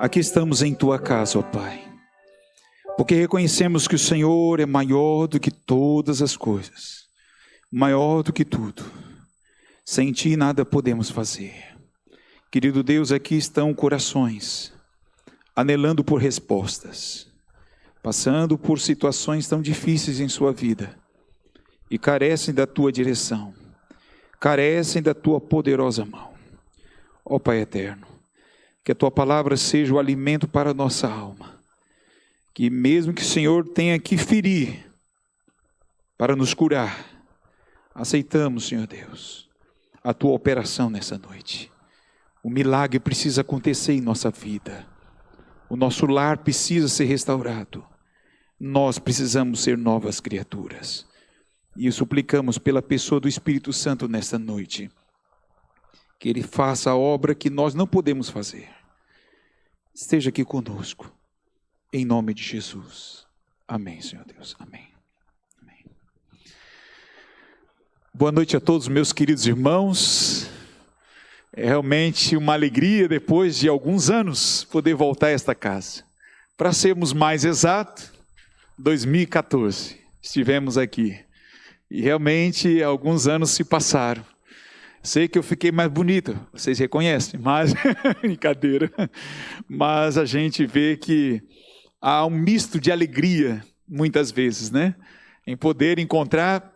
Aqui estamos em Tua casa, ó Pai, porque reconhecemos que o Senhor é maior do que todas as coisas, maior do que tudo. Sem Ti nada podemos fazer. Querido Deus, aqui estão corações anelando por respostas, passando por situações tão difíceis em sua vida e carecem da Tua direção, carecem da Tua poderosa mão. Ó Pai eterno, que a Tua palavra seja o alimento para a nossa alma, que mesmo que o Senhor tenha que ferir para nos curar, aceitamos, Senhor Deus, a Tua operação nessa noite. O milagre precisa acontecer em nossa vida, o nosso lar precisa ser restaurado, nós precisamos ser novas criaturas, e suplicamos pela pessoa do Espírito Santo nesta noite, que Ele faça a obra que nós não podemos fazer. Esteja aqui conosco, em nome de Jesus. Amém, Senhor Deus. Amém. Amém. Boa noite a todos, meus queridos irmãos. É realmente uma alegria, depois de alguns anos, poder voltar a esta casa. Para sermos mais exatos, 2014, estivemos aqui. E realmente, alguns anos se passaram. Sei que eu fiquei mais bonito, vocês reconhecem, mas, brincadeira, mas a gente vê que há um misto de alegria, muitas vezes, né? Em poder encontrar,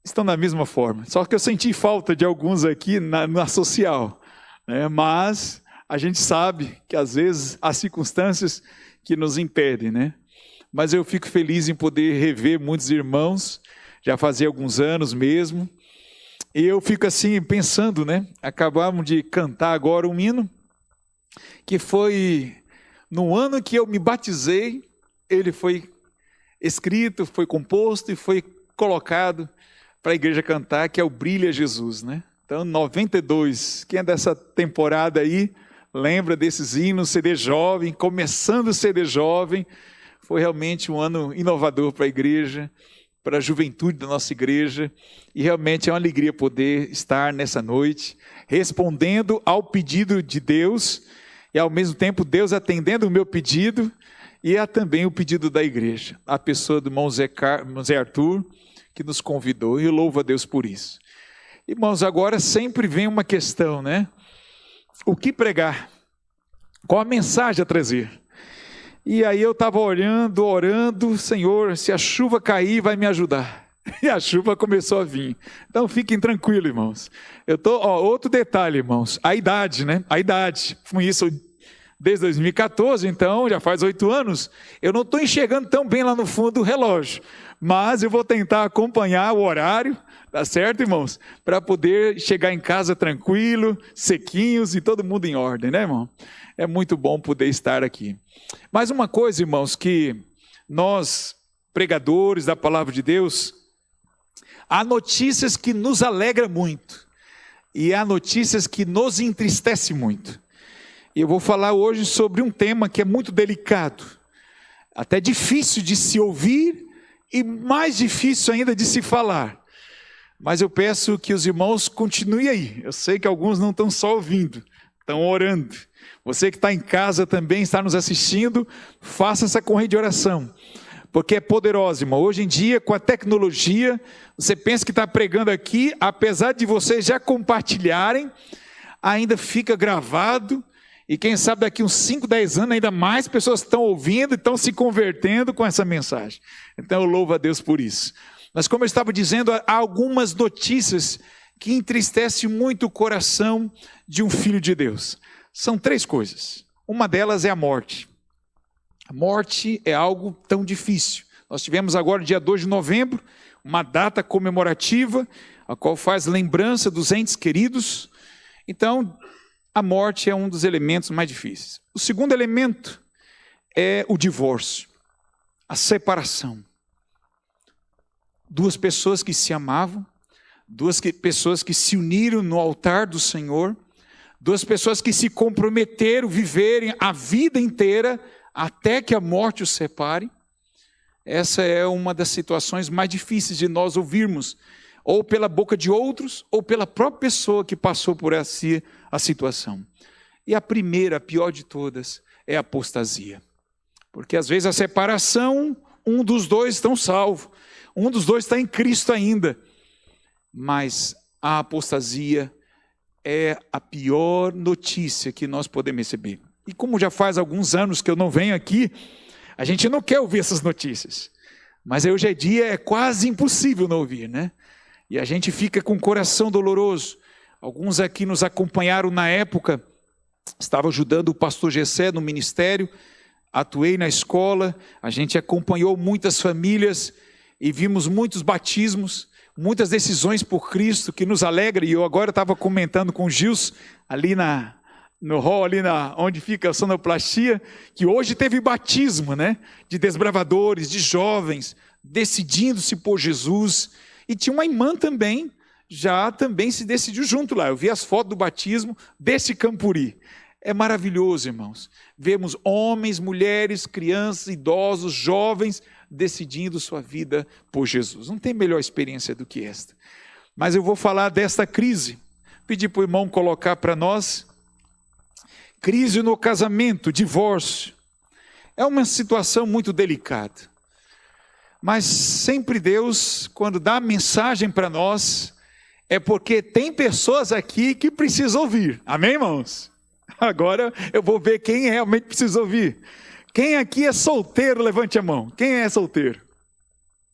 estão da mesma forma, só que eu senti falta de alguns aqui na social, né? Mas a gente sabe que às vezes há circunstâncias que nos impedem, né? Mas eu fico feliz em poder rever muitos irmãos, já fazia alguns anos mesmo. E eu fico assim pensando, né? Acabamos de cantar agora um hino, que foi no ano que eu me batizei, ele foi escrito, foi composto e foi colocado para a igreja cantar, que é o Brilha Jesus, né? Então, 92, quem é dessa temporada aí, lembra desses hinos, CD jovem, começando o CD jovem, foi realmente um ano inovador para a igreja, para a juventude da nossa igreja, e realmente é uma alegria poder estar nessa noite, respondendo ao pedido de Deus, e ao mesmo tempo Deus atendendo o meu pedido, e também o pedido da igreja, a pessoa do irmão Zé Arthur, que nos convidou, e eu louvo a Deus por isso. Irmãos, agora sempre vem uma questão, né? O que pregar? Qual a mensagem a trazer? E aí eu estava orando, Senhor, se a chuva cair, vai me ajudar. E a chuva começou a vir. Então fiquem tranquilos, irmãos. Outro detalhe, irmãos, a idade, né? A idade. Com isso, desde 2014, então, já faz 8 anos, eu não estou enxergando tão bem lá no fundo do relógio. Mas eu vou tentar acompanhar o horário, tá certo, irmãos? Para poder chegar em casa tranquilo, sequinhos e todo mundo em ordem, né, irmão? É muito bom poder estar aqui. Mas uma coisa, irmãos, que nós, pregadores da palavra de Deus, há notícias que nos alegram muito e há notícias que nos entristecem muito. E eu vou falar hoje sobre um tema que é muito delicado, até difícil de se ouvir e mais difícil ainda de se falar. Mas eu peço que os irmãos continuem aí. Eu sei que alguns não estão só ouvindo, estão orando. Você que está em casa também, está nos assistindo, faça essa corrente de oração, porque é poderosa, irmão. Hoje em dia, com a tecnologia, você pensa que está pregando aqui, apesar de vocês já compartilharem, ainda fica gravado, e quem sabe daqui uns 5, 10 anos, ainda mais pessoas estão ouvindo e estão se convertendo com essa mensagem. Então eu louvo a Deus por isso. Mas como eu estava dizendo, há algumas notícias que entristecem muito o coração de um filho de Deus. São 3 coisas. Uma delas é a morte. A morte é algo tão difícil. Nós tivemos agora, dia 2 de novembro, uma data comemorativa, a qual faz lembrança dos entes queridos. Então, a morte é um dos elementos mais difíceis. O segundo elemento é o divórcio, a separação. 2 pessoas que se amavam, 2 pessoas que se uniram no altar do Senhor, 2 pessoas que se comprometeram a viverem a vida inteira até que a morte os separe. Essa é uma das situações mais difíceis de nós ouvirmos, ou pela boca de outros, ou pela própria pessoa que passou por a situação. E a primeira, a pior de todas, é apostasia. Porque às vezes a separação, um dos dois estão salvo, um dos dois está em Cristo ainda. Mas a apostasia é a pior notícia que nós podemos receber. E como já faz alguns anos que eu não venho aqui, a gente não quer ouvir essas notícias. Mas hoje é dia, é quase impossível não ouvir, né? E a gente fica com o coração doloroso. Alguns aqui nos acompanharam na época, estava ajudando o pastor Gessé no ministério, atuei na escola, a gente acompanhou muitas famílias e vimos muitos batismos, muitas decisões por Cristo que nos alegra. E eu agora estava comentando com o Gils, ali no hall, ali onde fica a sonoplastia, que hoje teve batismo, né? De desbravadores, de jovens, decidindo-se por Jesus. E tinha uma irmã também, já também se decidiu junto lá. Eu vi as fotos do batismo desse Campuri. É maravilhoso, irmãos. Vemos homens, mulheres, crianças, idosos, jovens, decidindo sua vida por Jesus. Não tem melhor experiência do que esta. Mas eu vou falar desta crise. Pedir para o irmão colocar para nós. Crise no casamento, divórcio. É uma situação muito delicada. Mas sempre Deus, quando dá a mensagem para nós, é porque tem pessoas aqui que precisam ouvir. Amém, irmãos? Agora eu vou ver quem realmente precisa ouvir. Quem aqui é solteiro, levante a mão. Quem é solteiro?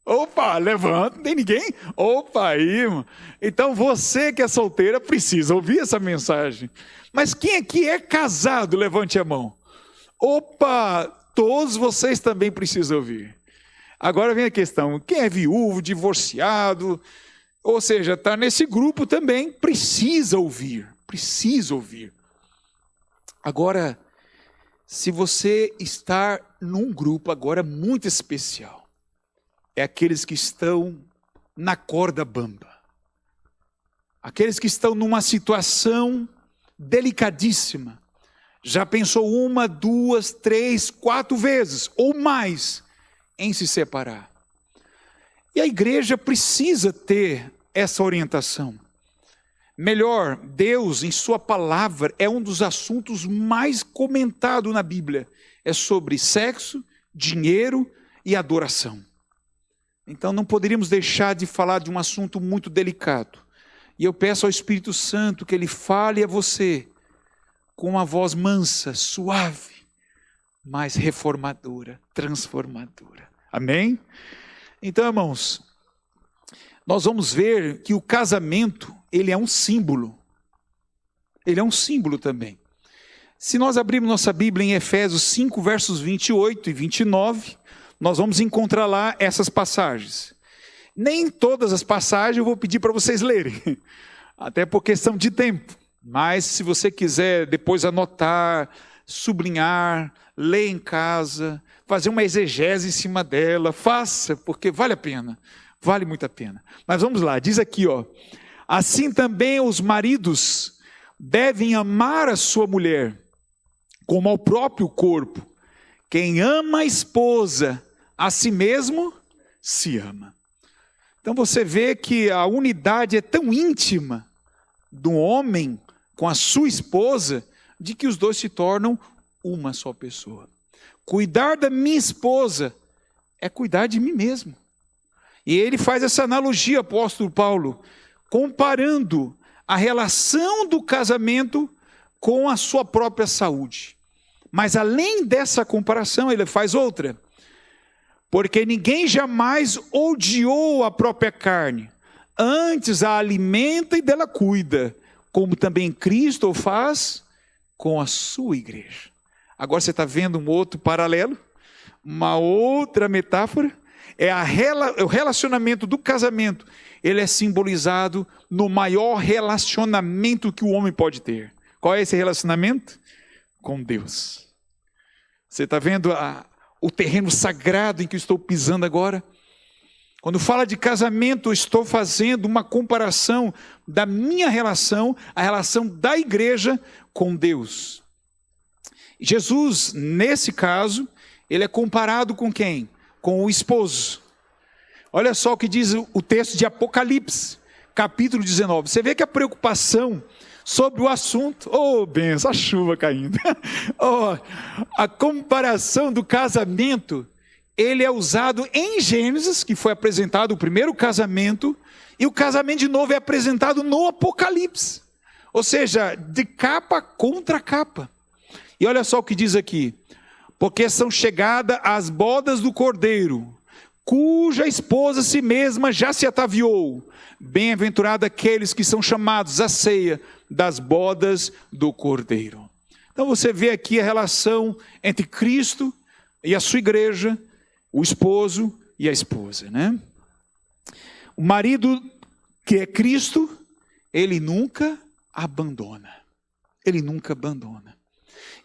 Opa, levanta, não tem ninguém? Opa, aí, irmão. Então você que é solteira precisa ouvir essa mensagem. Mas quem aqui é casado, levante a mão. Opa, todos vocês também precisam ouvir. Agora vem a questão, quem é viúvo, divorciado, ou seja, está nesse grupo também, precisa ouvir, precisa ouvir. Agora, se você está num grupo agora muito especial, é aqueles que estão na corda bamba, aqueles que estão numa situação delicadíssima, já pensou 1, 2, 3, 4 vezes ou mais em se separar. E a igreja precisa ter essa orientação. Melhor, Deus em sua palavra é um dos assuntos mais comentados na Bíblia. É sobre sexo, dinheiro e adoração. Então não poderíamos deixar de falar de um assunto muito delicado. E eu peço ao Espírito Santo que Ele fale a você com uma voz mansa, suave, mas reformadora, transformadora. Amém? Então, irmãos, nós vamos ver que o casamento, ele é um símbolo. Ele é um símbolo também. Se nós abrirmos nossa Bíblia em Efésios 5, versos 28 e 29, nós vamos encontrar lá essas passagens. Nem todas as passagens eu vou pedir para vocês lerem, até por questão de tempo. Mas se você quiser depois anotar, sublinhar, ler em casa, fazer uma exegese em cima dela, faça, porque vale a pena, vale muito a pena. Mas vamos lá, diz aqui, ó, assim também os maridos devem amar a sua mulher, como ao próprio corpo. Quem ama a esposa, a si mesmo se ama. Então você vê que a unidade é tão íntima do homem com a sua esposa, de que os dois se tornam uma só pessoa. Cuidar da minha esposa é cuidar de mim mesmo. E ele faz essa analogia, apóstolo Paulo, comparando a relação do casamento com a sua própria saúde. Mas além dessa comparação, ele faz outra. Porque ninguém jamais odiou a própria carne, antes a alimenta e dela cuida, como também Cristo o faz com a sua igreja. Agora você está vendo um outro paralelo, uma outra metáfora, o relacionamento do casamento, ele é simbolizado no maior relacionamento que o homem pode ter. Qual é esse relacionamento? Com Deus. Você está vendo o terreno sagrado em que eu estou pisando agora? Quando fala de casamento, eu estou fazendo uma comparação da minha relação, a relação da igreja com Deus. Jesus, nesse caso, ele é comparado com quem? Com o esposo. Olha só o que diz o texto de Apocalipse, capítulo 19. Você vê que a preocupação sobre o assunto. Oh, benção, a chuva caindo. Oh, a comparação do casamento, ele é usado em Gênesis, que foi apresentado o primeiro casamento, e o casamento de novo é apresentado no Apocalipse. Ou seja, de capa contra capa. E olha só o que diz aqui. Porque são chegadas as bodas do Cordeiro, cuja esposa si mesma já se ataviou. Bem-aventurado aqueles que são chamados à ceia das bodas do Cordeiro. Então você vê aqui a relação entre Cristo e a sua igreja, o esposo e a esposa, né? O marido, que é Cristo, ele nunca abandona. Ele nunca abandona.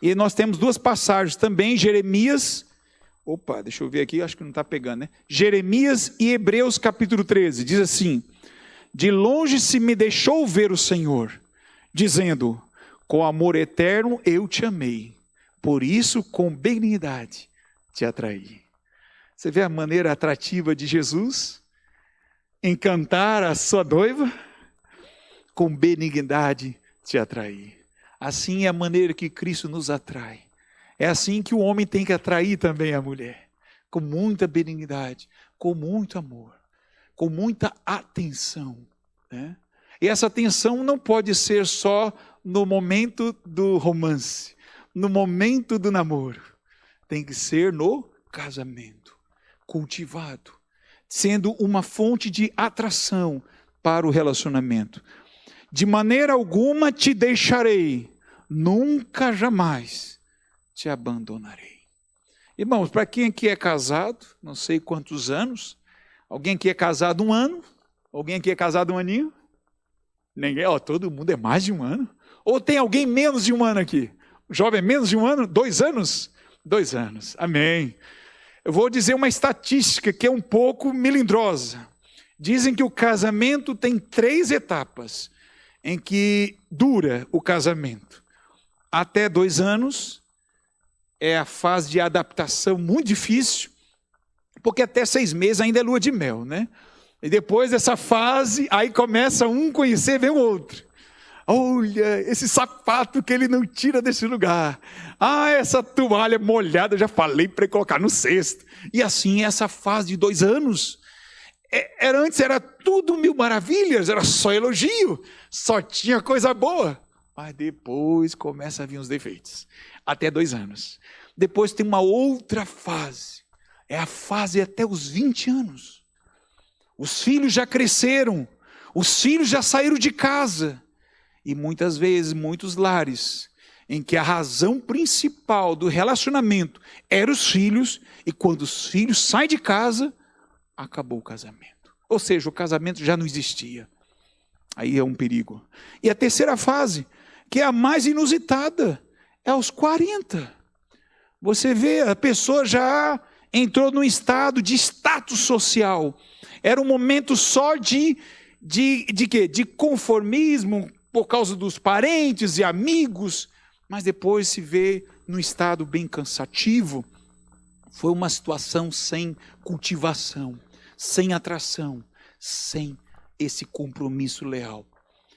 E nós temos duas passagens também, Jeremias, deixa eu ver aqui, acho que não está pegando, né? Jeremias e Hebreus capítulo 13, diz assim: de longe se me deixou ver o Senhor, dizendo, com amor eterno eu te amei, por isso com benignidade te atraí. Você vê a maneira atrativa de Jesus? Encantar a sua noiva, com benignidade te atrair. Assim é a maneira que Cristo nos atrai. É assim que o homem tem que atrair também a mulher. Com muita benignidade, com muito amor, com muita atenção, né? E essa atenção não pode ser só no momento do romance, no momento do namoro. Tem que ser no casamento, cultivado, sendo uma fonte de atração para o relacionamento. De maneira alguma te deixarei, nunca jamais te abandonarei. Irmãos, para quem aqui é casado, não sei quantos anos, alguém aqui é casado 1 ano? Alguém aqui é casado 1 aninho? Ninguém, todo mundo é mais de 1 ano. Ou tem alguém menos de 1 ano aqui? O jovem é menos de 1 ano? 2 anos? 2 anos, amém. Eu vou dizer uma estatística que é um pouco melindrosa. Dizem que o casamento tem 3 etapas em que dura o casamento. Até 2 anos é a fase de adaptação muito difícil, porque até 6 meses ainda é lua de mel, né? E depois dessa fase, aí começa um conhecer, vem o outro. Olha, esse sapato que ele não tira desse lugar. Essa toalha molhada, já falei para ele colocar no cesto. E assim, essa fase de 2 anos, antes era tudo 1000 maravilhas, era só elogio, só tinha coisa boa. Mas depois começa a vir os defeitos, até 2 anos. Depois tem uma outra fase, é a fase até os 20 anos. Os filhos já cresceram, os filhos já saíram de casa. E muitas vezes, muitos lares, em que a razão principal do relacionamento eram os filhos, e quando os filhos saem de casa, acabou o casamento. Ou seja, o casamento já não existia. Aí é um perigo. E a terceira fase, que é a mais inusitada, é aos 40. Você vê, a pessoa já entrou num estado de status social. Era um momento só de quê? De conformismo, por causa dos parentes e amigos, mas depois se vê num estado bem cansativo. Foi uma situação sem cultivação, sem atração, sem esse compromisso leal.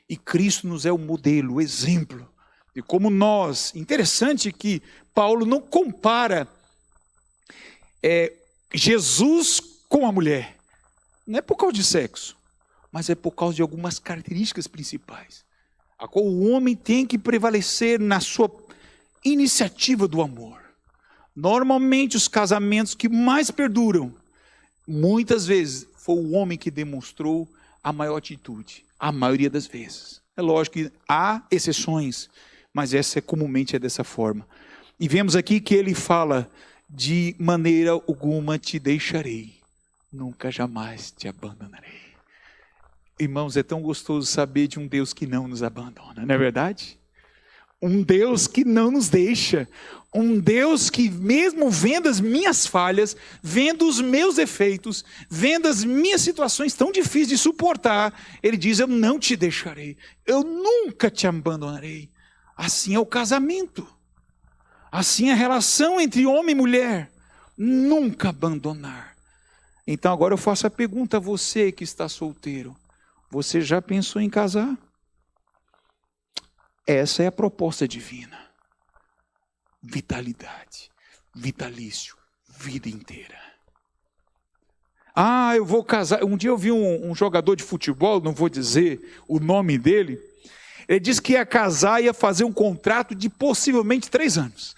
E Cristo nos é o modelo, o exemplo de como nós. Interessante que Paulo não compara Jesus com a mulher. Não é por causa de sexo, mas é por causa de algumas características principais, a qual o homem tem que prevalecer na sua iniciativa do amor. Normalmente os casamentos que mais perduram, muitas vezes foi o homem que demonstrou a maior atitude, a maioria das vezes. É lógico que há exceções, mas comumente é dessa forma. E vemos aqui que ele fala, de maneira alguma te deixarei, nunca jamais te abandonarei. Irmãos, é tão gostoso saber de um Deus que não nos abandona, não é verdade? Um Deus que não nos deixa, um Deus que mesmo vendo as minhas falhas, vendo os meus defeitos, vendo as minhas situações tão difíceis de suportar, Ele diz, eu não te deixarei, eu nunca te abandonarei. Assim é o casamento, assim é a relação entre homem e mulher, nunca abandonar. Então agora eu faço a pergunta a você que está solteiro, você já pensou em casar? Essa é a proposta divina. Vitalidade, vitalício, vida inteira. Eu vou casar. Um dia eu vi um jogador de futebol, não vou dizer o nome dele. Ele disse que ia casar e ia fazer um contrato de possivelmente 3 anos.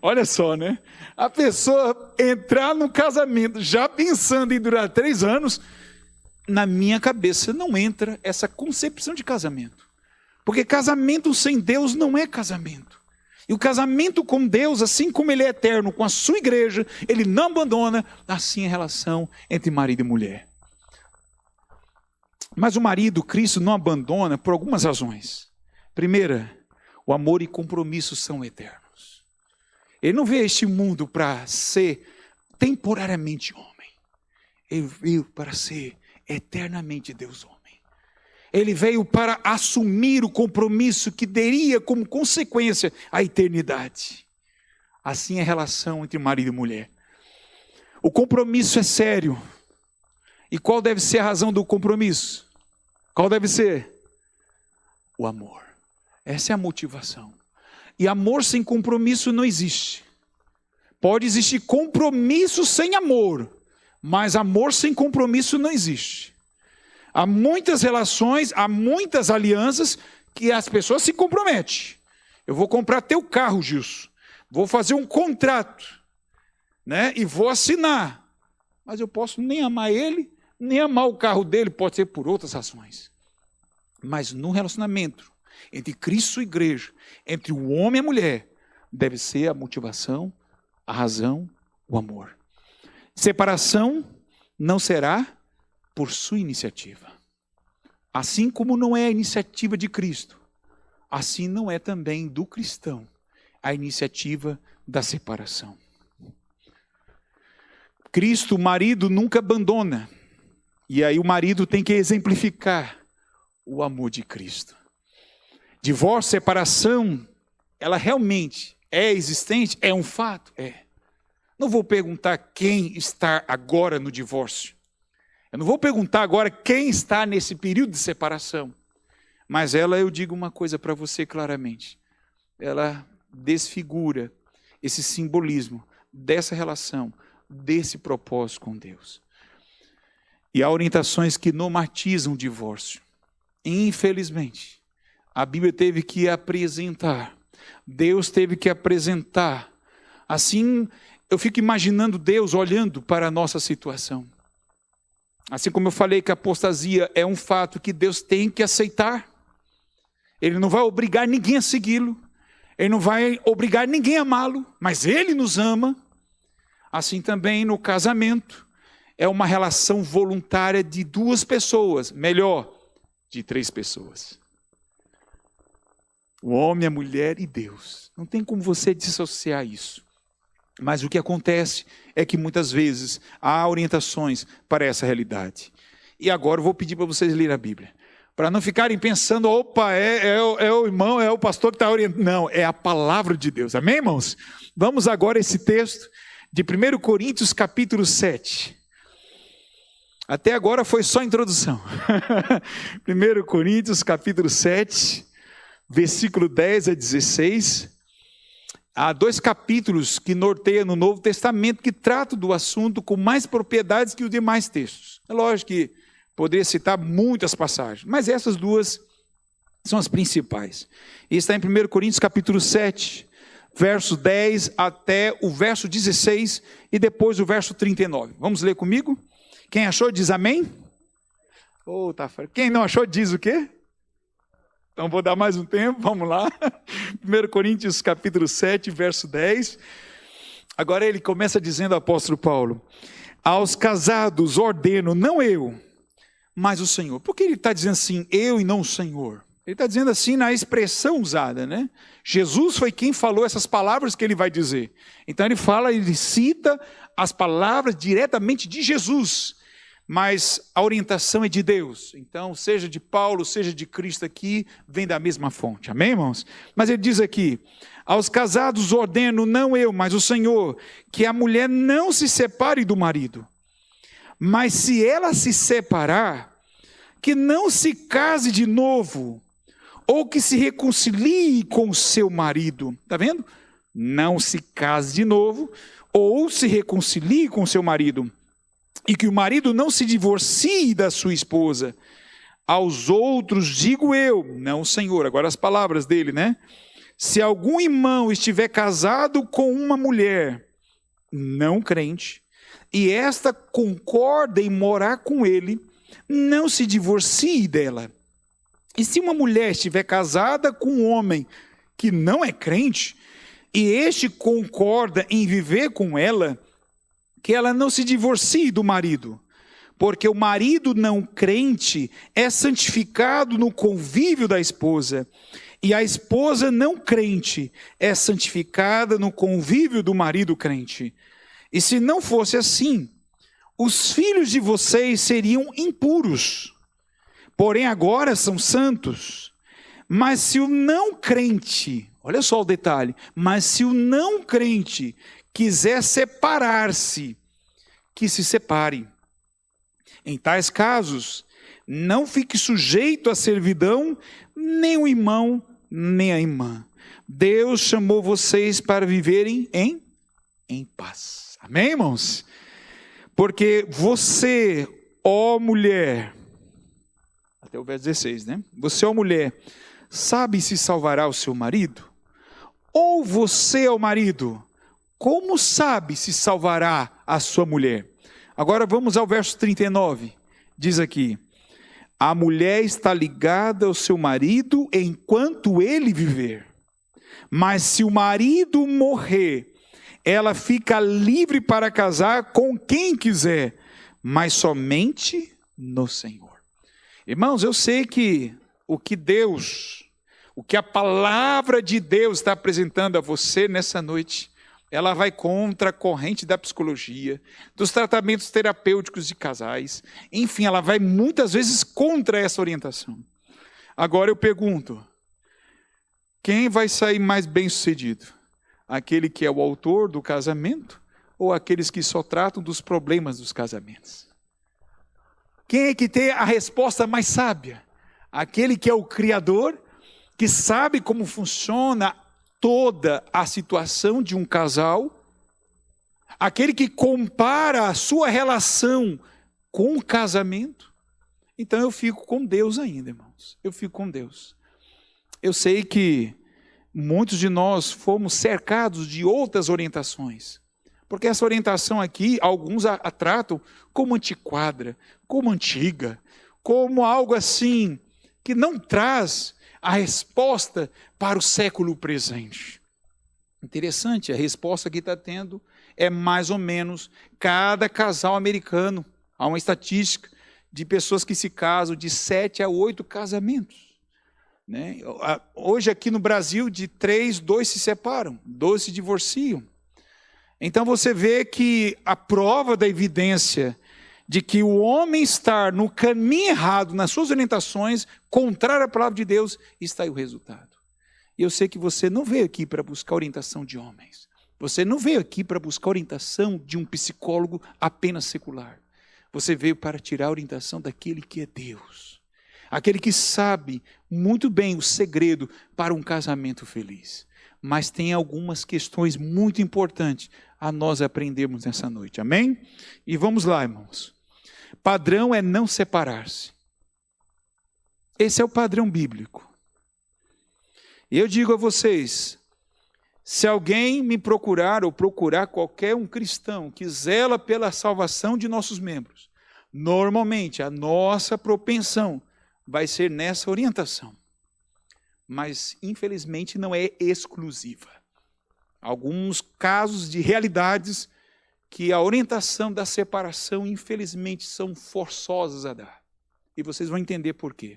Olha só, né? A pessoa entrar no casamento já pensando em durar 3 anos, na minha cabeça não entra essa concepção de casamento. Porque casamento sem Deus não é casamento. E o casamento com Deus, assim como ele é eterno com a sua igreja, ele não abandona, assim é a relação entre marido e mulher. Mas o marido, Cristo, não abandona por algumas razões. Primeira, o amor e compromisso são eternos. Ele não veio a este mundo para ser temporariamente homem. Ele veio para ser eternamente Deus homem. Ele veio para assumir o compromisso que teria como consequência a eternidade. Assim é a relação entre marido e mulher. O compromisso é sério. E qual deve ser a razão do compromisso? Qual deve ser? O amor. Essa é a motivação. E amor sem compromisso não existe. Pode existir compromisso sem amor, mas amor sem compromisso não existe. Há muitas relações, há muitas alianças que as pessoas se comprometem. Eu vou comprar teu carro, Gilson. Vou fazer um contrato, né? E vou assinar. Mas eu posso nem amar ele, nem amar o carro dele, pode ser por outras razões. Mas no relacionamento entre Cristo e a igreja, entre o homem e a mulher, deve ser a motivação, a razão, o amor. Separação não será por sua iniciativa. Assim como não é a iniciativa de Cristo, assim não é também do cristão a iniciativa da separação. Cristo, o marido, nunca abandona. E aí o marido tem que exemplificar o amor de Cristo. Divórcio, separação, ela realmente é existente? É um fato? É. Não vou perguntar quem está agora no divórcio. Eu não vou perguntar agora quem está nesse período de separação. Mas eu digo uma coisa para você claramente. Ela desfigura esse simbolismo dessa relação, desse propósito com Deus. E há orientações que normatizam o divórcio. Infelizmente, a Bíblia teve que apresentar. Deus teve que apresentar. Assim, eu fico imaginando Deus olhando para a nossa situação. Assim como eu falei que a apostasia é um fato que Deus tem que aceitar. Ele não vai obrigar ninguém a segui-lo. Ele não vai obrigar ninguém a amá-lo. Mas Ele nos ama. Assim também no casamento. É uma relação voluntária de 2 pessoas. Melhor, de 3 pessoas. O homem, a mulher e Deus. Não tem como você dissociar isso. Mas o que acontece é que muitas vezes há orientações para essa realidade. E agora eu vou pedir para vocês lerem a Bíblia. Para não ficarem pensando, opa, é o irmão, é o pastor que está orientando. Não, é a palavra de Deus. Amém, irmãos? Vamos agora a esse texto de 1 Coríntios capítulo 7. Até agora foi só a introdução. 1 Coríntios capítulo 7, versículo 10 a 16. Há 2 capítulos que norteiam no Novo Testamento que tratam do assunto com mais propriedades que os demais textos. É lógico que poderia citar muitas passagens, mas essas 2 são as principais. E está em 1 Coríntios capítulo 7, verso 10 até o verso 16 e depois o verso 39. Vamos ler comigo? Quem achou diz amém? Tá. Quem não achou diz o quê? Então vou dar mais um tempo, vamos lá. 1 Coríntios capítulo 7, verso 10. Agora ele começa dizendo ao apóstolo Paulo: aos casados ordeno, não eu, mas o Senhor. Por que ele está dizendo assim, eu e não o Senhor? Ele está dizendo assim na expressão usada, né? Jesus foi quem falou essas palavras que ele vai dizer. Então ele cita as palavras diretamente de Jesus. Mas a orientação é de Deus. Então, seja de Paulo, seja de Cristo aqui, vem da mesma fonte. Amém, irmãos? Mas ele diz aqui: aos casados ordeno, não eu, mas o Senhor, que a mulher não se separe do marido. Mas se ela se separar, que não se case de novo, ou que se reconcilie com seu marido. Está vendo? Não se case de novo, ou se reconcilie com seu marido. E que o marido não se divorcie da sua esposa. Aos outros digo eu, não o Senhor, agora as palavras dele, né? Se algum irmão estiver casado com uma mulher não crente, e esta concorda em morar com ele, não se divorcie dela. E se uma mulher estiver casada com um homem que não é crente, e este concorda em viver com ela, que ela não se divorcie do marido, porque o marido não crente é santificado no convívio da esposa, e a esposa não crente é santificada no convívio do marido crente. E se não fosse assim, os filhos de vocês seriam impuros, porém agora são santos. Mas se o não crente, olha só o detalhe, mas se o não crente quiser separar-se, que se separe. Em tais casos, não fique sujeito à servidão, nem o irmão, nem a irmã. Deus chamou vocês para viverem em paz. Amém, irmãos? Porque você, ó mulher, até o verso 16, né? Você, ó mulher, sabe se salvará o seu marido? Ou você, ó marido, como sabe se salvará a sua mulher? Agora vamos ao verso 39. Diz aqui: a mulher está ligada ao seu marido enquanto ele viver. Mas se o marido morrer, ela fica livre para casar com quem quiser, mas somente no Senhor. Irmãos, eu sei que o que a palavra de Deus está apresentando a você nessa noite, ela vai contra a corrente da psicologia, dos tratamentos terapêuticos de casais, enfim, ela vai muitas vezes contra essa orientação. Agora eu pergunto, quem vai sair mais bem-sucedido? Aquele que é o autor do casamento ou aqueles que só tratam dos problemas dos casamentos? Quem é que tem a resposta mais sábia? Aquele que é o Criador, que sabe como funciona toda a situação de um casal, aquele que compara a sua relação com o casamento. Então eu fico com Deus ainda, irmãos. Eu fico com Deus. Eu sei que muitos de nós fomos cercados de outras orientações, porque essa orientação aqui, alguns a tratam como antiquada, como antiga, como algo assim, que não traz a resposta para o século presente. Interessante, a resposta que está tendo é mais ou menos cada casal americano. Há uma estatística de pessoas que se casam de 7 a 8 casamentos. Né? Hoje aqui no Brasil, de 3, 2 se separam, 2 se divorciam. Então você vê que a prova da evidência de que o homem estar no caminho errado, nas suas orientações, contrário à palavra de Deus, está aí o resultado. E eu sei que você não veio aqui para buscar orientação de homens. Você não veio aqui para buscar orientação de um psicólogo apenas secular. Você veio para tirar a orientação daquele que é Deus. Aquele que sabe muito bem o segredo para um casamento feliz. Mas tem algumas questões muito importantes a nós aprendermos nessa noite. Amém? E vamos lá, irmãos. Padrão é não separar-se. Esse é o padrão bíblico. E eu digo a vocês, se alguém me procurar ou procurar qualquer um cristão que zela pela salvação de nossos membros, normalmente a nossa propensão vai ser nessa orientação. Mas, infelizmente, não é exclusiva. Alguns casos de realidades que a orientação da separação, infelizmente, são forçosas a dar. E vocês vão entender por quê.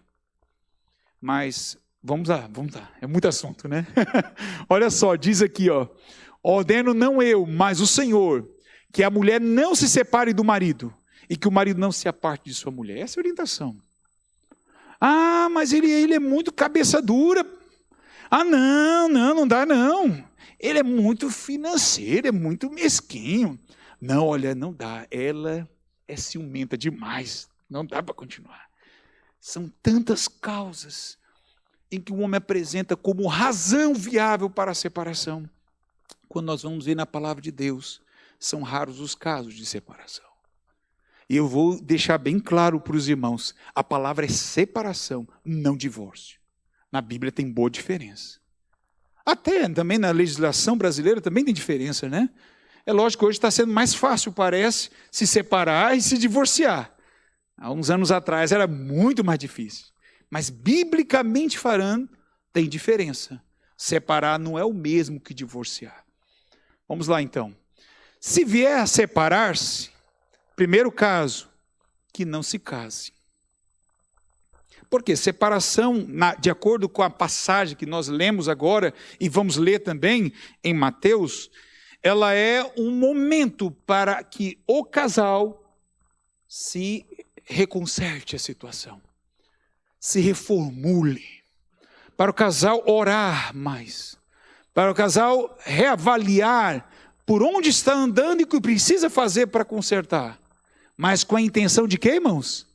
Mas, vamos lá. É muito assunto, né? Olha só, diz aqui, ó. Ordeno não eu, mas o Senhor, que a mulher não se separe do marido e que o marido não se aparte de sua mulher. Essa é a orientação. Ah, mas ele é muito cabeça dura. Ah, não dá não. Ele é muito financeiro, é muito mesquinho. Não, olha, não dá. Ela é ciumenta demais. Não dá para continuar. São tantas causas em que o homem apresenta como razão viável para a separação. Quando nós vamos ver na palavra de Deus, são raros os casos de separação. E eu vou deixar bem claro para os irmãos, a palavra é separação, não divórcio. Na Bíblia tem boa diferença. Até também na legislação brasileira também tem diferença, né? É lógico que hoje está sendo mais fácil, parece, se separar e se divorciar. Há uns anos atrás era muito mais difícil. Mas, biblicamente falando, tem diferença. Separar não é o mesmo que divorciar. Vamos lá, então. Se vier a separar-se, primeiro caso, que não se case. Porque separação, de acordo com a passagem que nós lemos agora, e vamos ler também em Mateus, ela é um momento para que o casal se reconserte a situação, se reformule, para o casal orar mais, para o casal reavaliar por onde está andando e o que precisa fazer para consertar, mas com a intenção de quê, irmãos?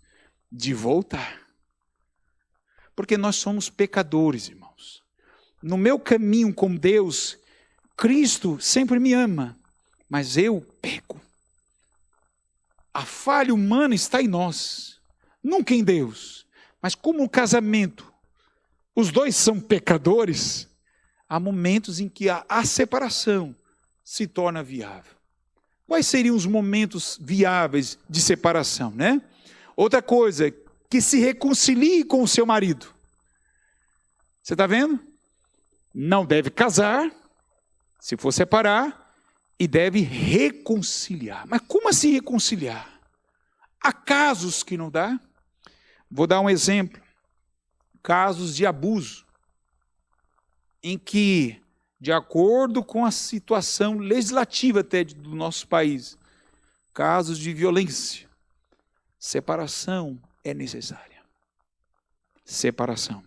De voltar. Porque nós somos pecadores, irmãos. No meu caminho com Deus, Cristo sempre me ama, mas eu peco. A falha humana está em nós, nunca em Deus. Mas como o casamento, os dois são pecadores, há momentos em que a separação se torna viável. Quais seriam os momentos viáveis de separação, né? Outra coisa, que se reconcilie com o seu marido. Você está vendo? Não deve casar, se for separar, e deve reconciliar. Mas como assim reconciliar? Há casos que não dá. Vou dar um exemplo. Casos de abuso, em que, de acordo com a situação legislativa até do nosso país, casos de violência, separação é necessária. Separação,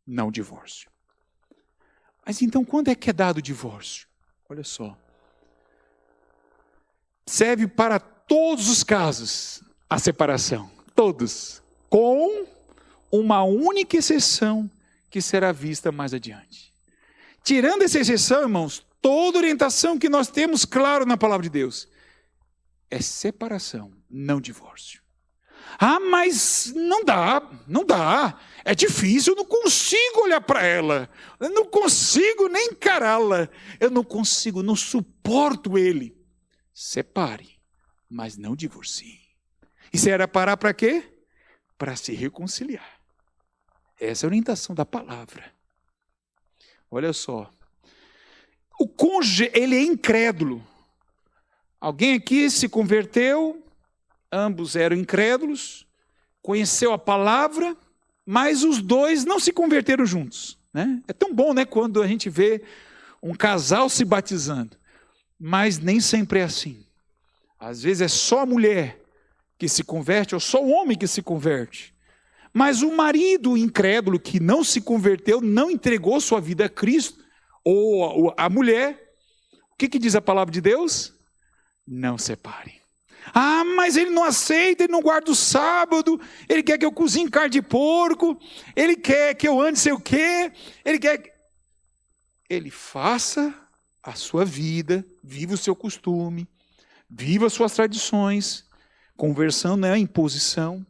não divórcio. Mas então, quando é que é dado o divórcio? Olha só. Serve para todos os casos a separação. Todos. Com uma única exceção que será vista mais adiante. Tirando essa exceção, irmãos, toda orientação que nós temos, claro, na palavra de Deus, é separação, não divórcio. Ah, mas não dá, é difícil, eu não consigo olhar para ela, eu não consigo nem encará-la, eu não suporto ele. Separe, mas não divorcie. Isso era parar para quê? Para se reconciliar. Essa é a orientação da palavra. Olha só, o cônjuge, ele é incrédulo. Alguém aqui se converteu, ambos eram incrédulos, conheceu a palavra, mas os dois não se converteram juntos, né? É tão bom, né, quando a gente vê um casal se batizando, mas nem sempre é assim. Às vezes é só a mulher que se converte, ou só o homem que se converte. Mas o marido incrédulo que não se converteu, não entregou sua vida a Cristo, ou a mulher, o que diz a palavra de Deus? Não separe. Ah, mas ele não aceita, ele não guarda o sábado, ele quer que eu cozinhe carne de porco, ele quer que eu ande sei o quê, ele quer que... Ele faça a sua vida, viva o seu costume, viva as suas tradições. Conversão não é imposição,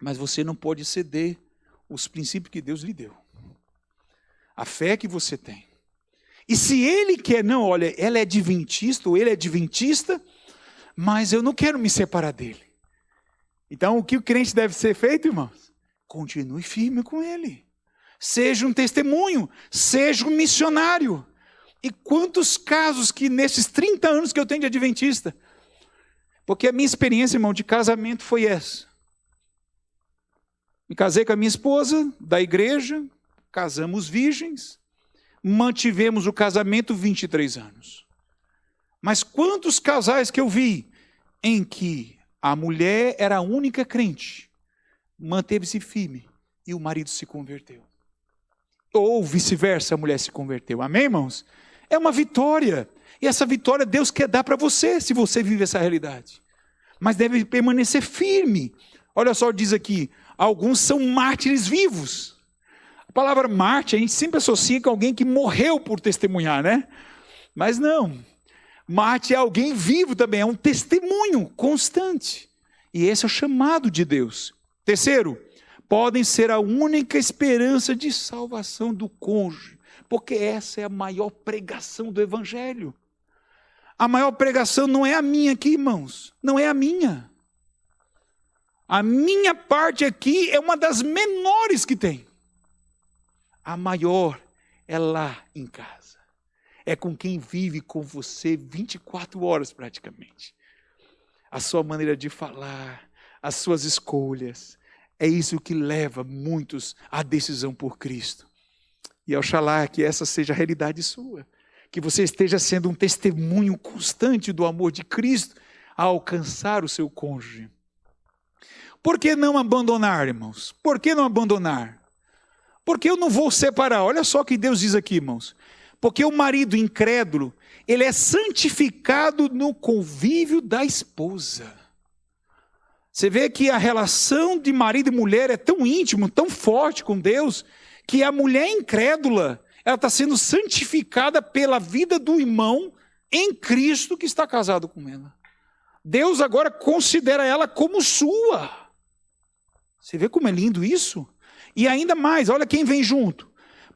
mas você não pode ceder os princípios que Deus lhe deu. A fé que você tem. E se ele quer, não, olha, ela é adventista ou ele é adventista, mas eu não quero me separar dele. Então, o que o crente deve ser feito, irmãos? Continue firme com ele. Seja um testemunho, seja um missionário. E quantos casos que nesses 30 anos que eu tenho de adventista, porque a minha experiência, irmão, de casamento foi essa. Me casei com a minha esposa, da igreja, casamos virgens, mantivemos o casamento 23 anos. Mas quantos casais que eu vi em que a mulher era a única crente, manteve-se firme e o marido se converteu. Ou vice-versa, a mulher se converteu. Amém, irmãos? É uma vitória. E essa vitória Deus quer dar para você, se você vive essa realidade. Mas deve permanecer firme. Olha só, diz aqui, alguns são mártires vivos. A palavra mártir, a gente sempre associa com alguém que morreu por testemunhar, né? Mas não. Mártir é alguém vivo também, é um testemunho constante. E esse é o chamado de Deus. Terceiro, podem ser a única esperança de salvação do cônjuge, porque essa é a maior pregação do Evangelho. A maior pregação não é a minha aqui, irmãos, não é a minha. A minha parte aqui é uma das menores que tem. A maior é lá em casa. É com quem vive com você 24 horas praticamente. A sua maneira de falar, as suas escolhas, é isso que leva muitos à decisão por Cristo. E oxalá que essa seja a realidade sua. Que você esteja sendo um testemunho constante do amor de Cristo a alcançar o seu cônjuge. Por que não abandonar, irmãos? Por que não abandonar? Porque eu não vou separar. Olha só o que Deus diz aqui, irmãos. Porque o marido incrédulo, ele é santificado no convívio da esposa. Você vê que a relação de marido e mulher é tão íntima, tão forte com Deus, que a mulher incrédula, ela está sendo santificada pela vida do irmão em Cristo que está casado com ela. Deus agora considera ela como sua. Você vê como é lindo isso? E ainda mais, olha quem vem junto.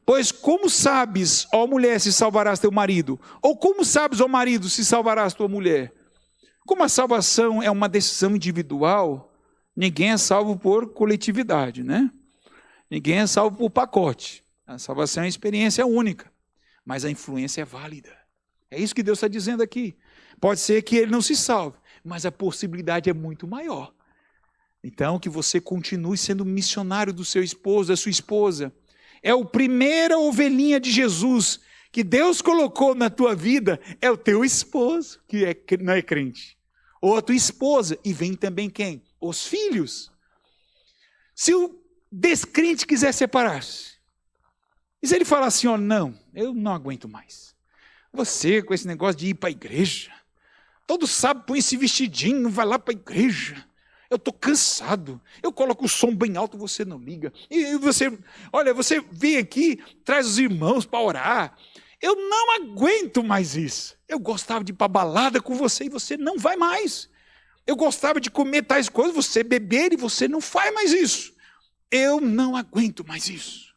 Pois como sabes, ó mulher, se salvarás teu marido? Ou como sabes, ó marido, se salvarás tua mulher? Como a salvação é uma decisão individual, ninguém é salvo por coletividade, né? Ninguém é salvo por pacote. A salvação é uma experiência única, mas a influência é válida. É isso que Deus está dizendo aqui. Pode ser que ele não se salve, mas a possibilidade é muito maior. Então, que você continue sendo missionário do seu esposo, da sua esposa. É a primeira ovelhinha de Jesus que Deus colocou na tua vida, é o teu esposo, que não é crente. Ou a tua esposa, e vem também quem? Os filhos. Se o descrente quiser separar-se, e se ele falar assim, ó, não, eu não aguento mais. Você com esse negócio de ir para a igreja, todo sábado põe esse vestidinho, vai lá para a igreja. Eu estou cansado, eu coloco o som bem alto, você não liga. E você, olha, você vem aqui, traz os irmãos para orar. Eu não aguento mais isso. Eu gostava de ir para balada com você e você não vai mais. Eu gostava de comer tais coisas, você beber e você não faz mais isso. Eu não aguento mais isso.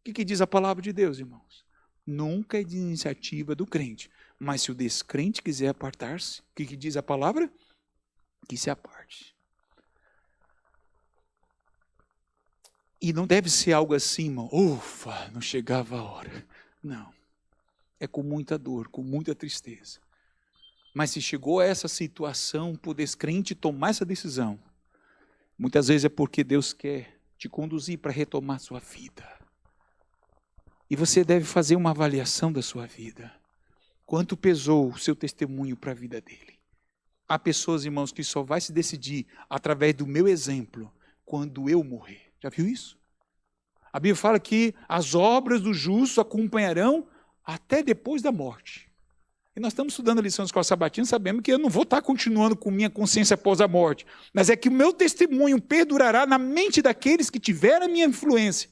O que diz a palavra de Deus, irmãos? Nunca é de iniciativa do crente. Mas se o descrente quiser apartar-se, o que diz a palavra? Que se aparte. E não deve ser algo assim, irmão. Ufa, não chegava a hora. Não. É com muita dor, com muita tristeza. Mas se chegou a essa situação, por descrente tomar essa decisão, muitas vezes é porque Deus quer te conduzir para retomar sua vida. E você deve fazer uma avaliação da sua vida. Quanto pesou o seu testemunho para a vida dele? Há pessoas, irmãos, que só vai se decidir através do meu exemplo quando eu morrer. Já viu isso? A Bíblia fala que as obras do justo acompanharão até depois da morte. E nós estamos estudando a lição da escola sabatina, sabemos que eu não vou estar continuando com minha consciência após a morte, mas é que o meu testemunho perdurará na mente daqueles que tiveram a minha influência,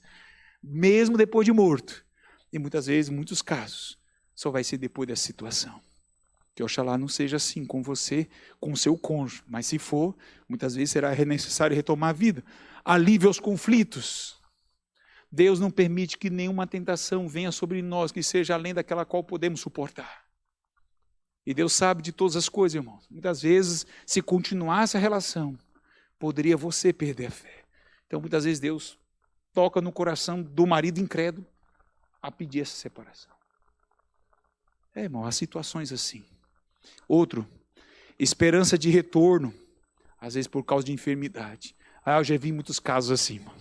mesmo depois de morto. E muitas vezes, em muitos casos, só vai ser depois dessa situação. Que oxalá não seja assim com você, com o seu cônjuge, mas se for, muitas vezes será necessário retomar a vida. Alívio aos conflitos. Deus não permite que nenhuma tentação venha sobre nós que seja além daquela qual podemos suportar. E Deus sabe de todas as coisas, irmãos. Muitas vezes, se continuasse a relação, poderia você perder a fé. Então, muitas vezes, Deus toca no coração do marido incrédulo a pedir essa separação. Irmão, há situações assim. Outro, esperança de retorno, às vezes por causa de enfermidade. Eu já vi muitos casos assim, irmão.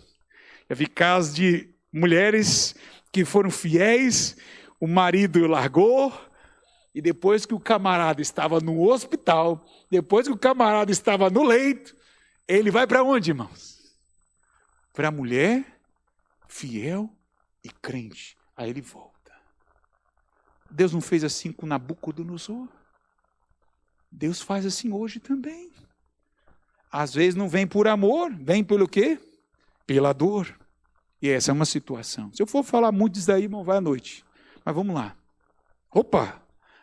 Já vi casos de mulheres que foram fiéis, o marido largou, e depois que o camarada estava no hospital, depois que o camarada estava no leito, ele vai para onde, irmãos? Para a mulher fiel e crente. Aí ele volta. Deus não fez assim com Nabucodonosor? Deus faz assim hoje também. Às vezes não vem por amor, vem pelo quê? Pela dor. E essa é uma situação. Se eu for falar muito disso daí, irmão, vai à noite. Mas vamos lá. Opa!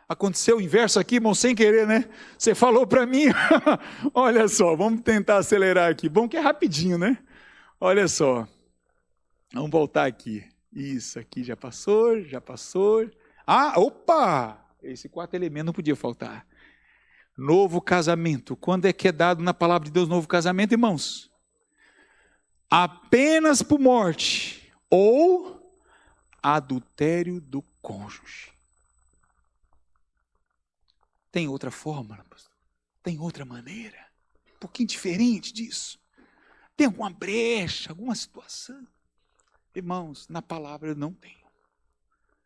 Aconteceu o inverso aqui, irmão, sem querer, né? Você falou para mim, olha só, vamos tentar acelerar aqui. Bom que é rapidinho, né? Olha só. Vamos voltar aqui. Isso, aqui já passou, já passou. Ah, opa! Esse quarto elemento não podia faltar. Novo casamento. Quando é que é dado na palavra de Deus novo casamento, irmãos? Apenas por morte ou adultério do cônjuge. Tem outra forma, pastor? Tem outra maneira? Um pouquinho diferente disso? Tem alguma brecha, alguma situação? Irmãos, na palavra eu não tenho.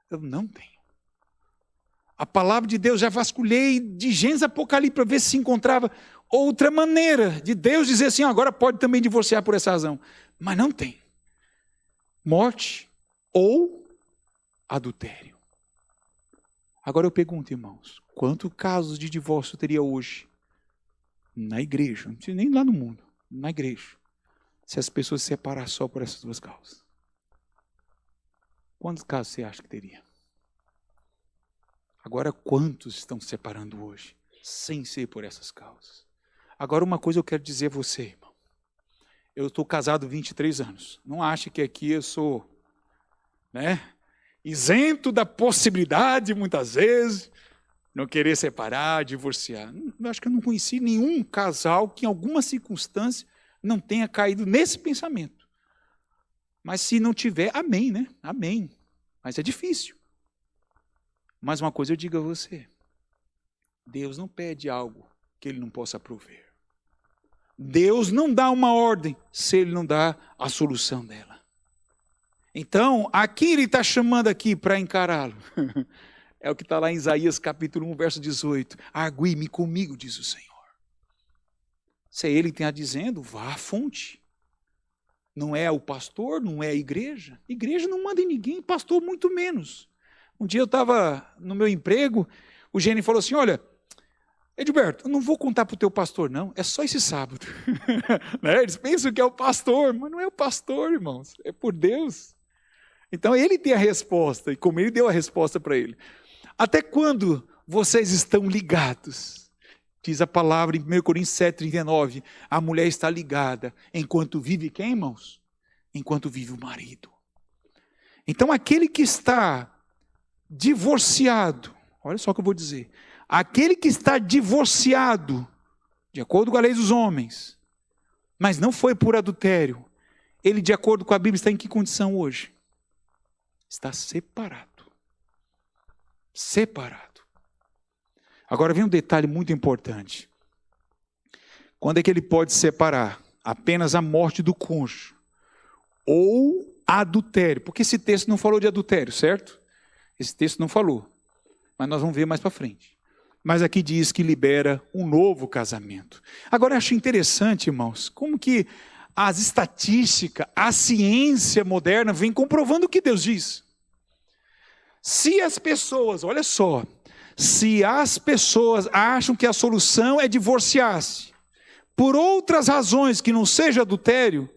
Eu não tenho. A palavra de Deus, já vasculhei de Gênesis a Apocalipse para ver se encontrava outra maneira de Deus dizer assim, agora pode também divorciar por essa razão. Mas não tem. Morte ou adultério. Agora eu pergunto, irmãos, quantos casos de divórcio teria hoje na igreja? Não precisa nem lá no mundo, na igreja. Se as pessoas se separassem só por essas duas causas. Quantos casos você acha que teria? Agora, quantos estão se separando hoje, sem ser por essas causas? Agora, uma coisa eu quero dizer a você, irmão. Eu estou casado há 23 anos. Não ache que aqui eu sou, isento da possibilidade, muitas vezes, não querer separar, divorciar. Eu acho que eu não conheci nenhum casal que, em alguma circunstância, não tenha caído nesse pensamento. Mas se não tiver, amém, né? Amém. Mas é difícil. Mas uma coisa eu digo a você. Deus não pede algo que Ele não possa prover. Deus não dá uma ordem se Ele não dá a solução dela. Então, aqui Ele está chamando aqui para encará-lo. É o que está lá em Isaías capítulo 1, verso 18. Argue-me comigo, diz o Senhor. Se é Ele que está dizendo, vá à fonte. Não é o pastor, não é a igreja. Igreja não manda em ninguém, pastor muito menos. Um dia eu estava no meu emprego, o Gênio falou assim, olha, Edilberto, eu não vou contar para o teu pastor não, é só esse sábado. Eles pensam que é o pastor, mas não é o pastor, irmãos, é por Deus. Então ele tem a resposta, e como ele deu a resposta para ele. Até quando vocês estão ligados? Diz a palavra em 1 Coríntios 7,39, a mulher está ligada enquanto vive quem, irmãos? Enquanto vive o marido. Então aquele que está divorciado, olha só o que eu vou dizer, aquele que está divorciado, de acordo com a lei dos homens, mas não foi por adultério, ele de acordo com a Bíblia está em que condição hoje? Está separado. Separado. Agora vem um detalhe muito importante. Quando é que ele pode separar? Apenas a morte do cônjuge. Ou adultério. Porque esse texto não falou de adultério, certo? Esse texto não falou. Mas nós vamos ver mais para frente. Mas aqui diz que libera um novo casamento. Agora eu acho interessante, irmãos, como que as estatísticas, a ciência moderna vem comprovando o que Deus diz. Se as pessoas, olha só, se as pessoas acham que a solução é divorciar-se, por outras razões que não seja adultério,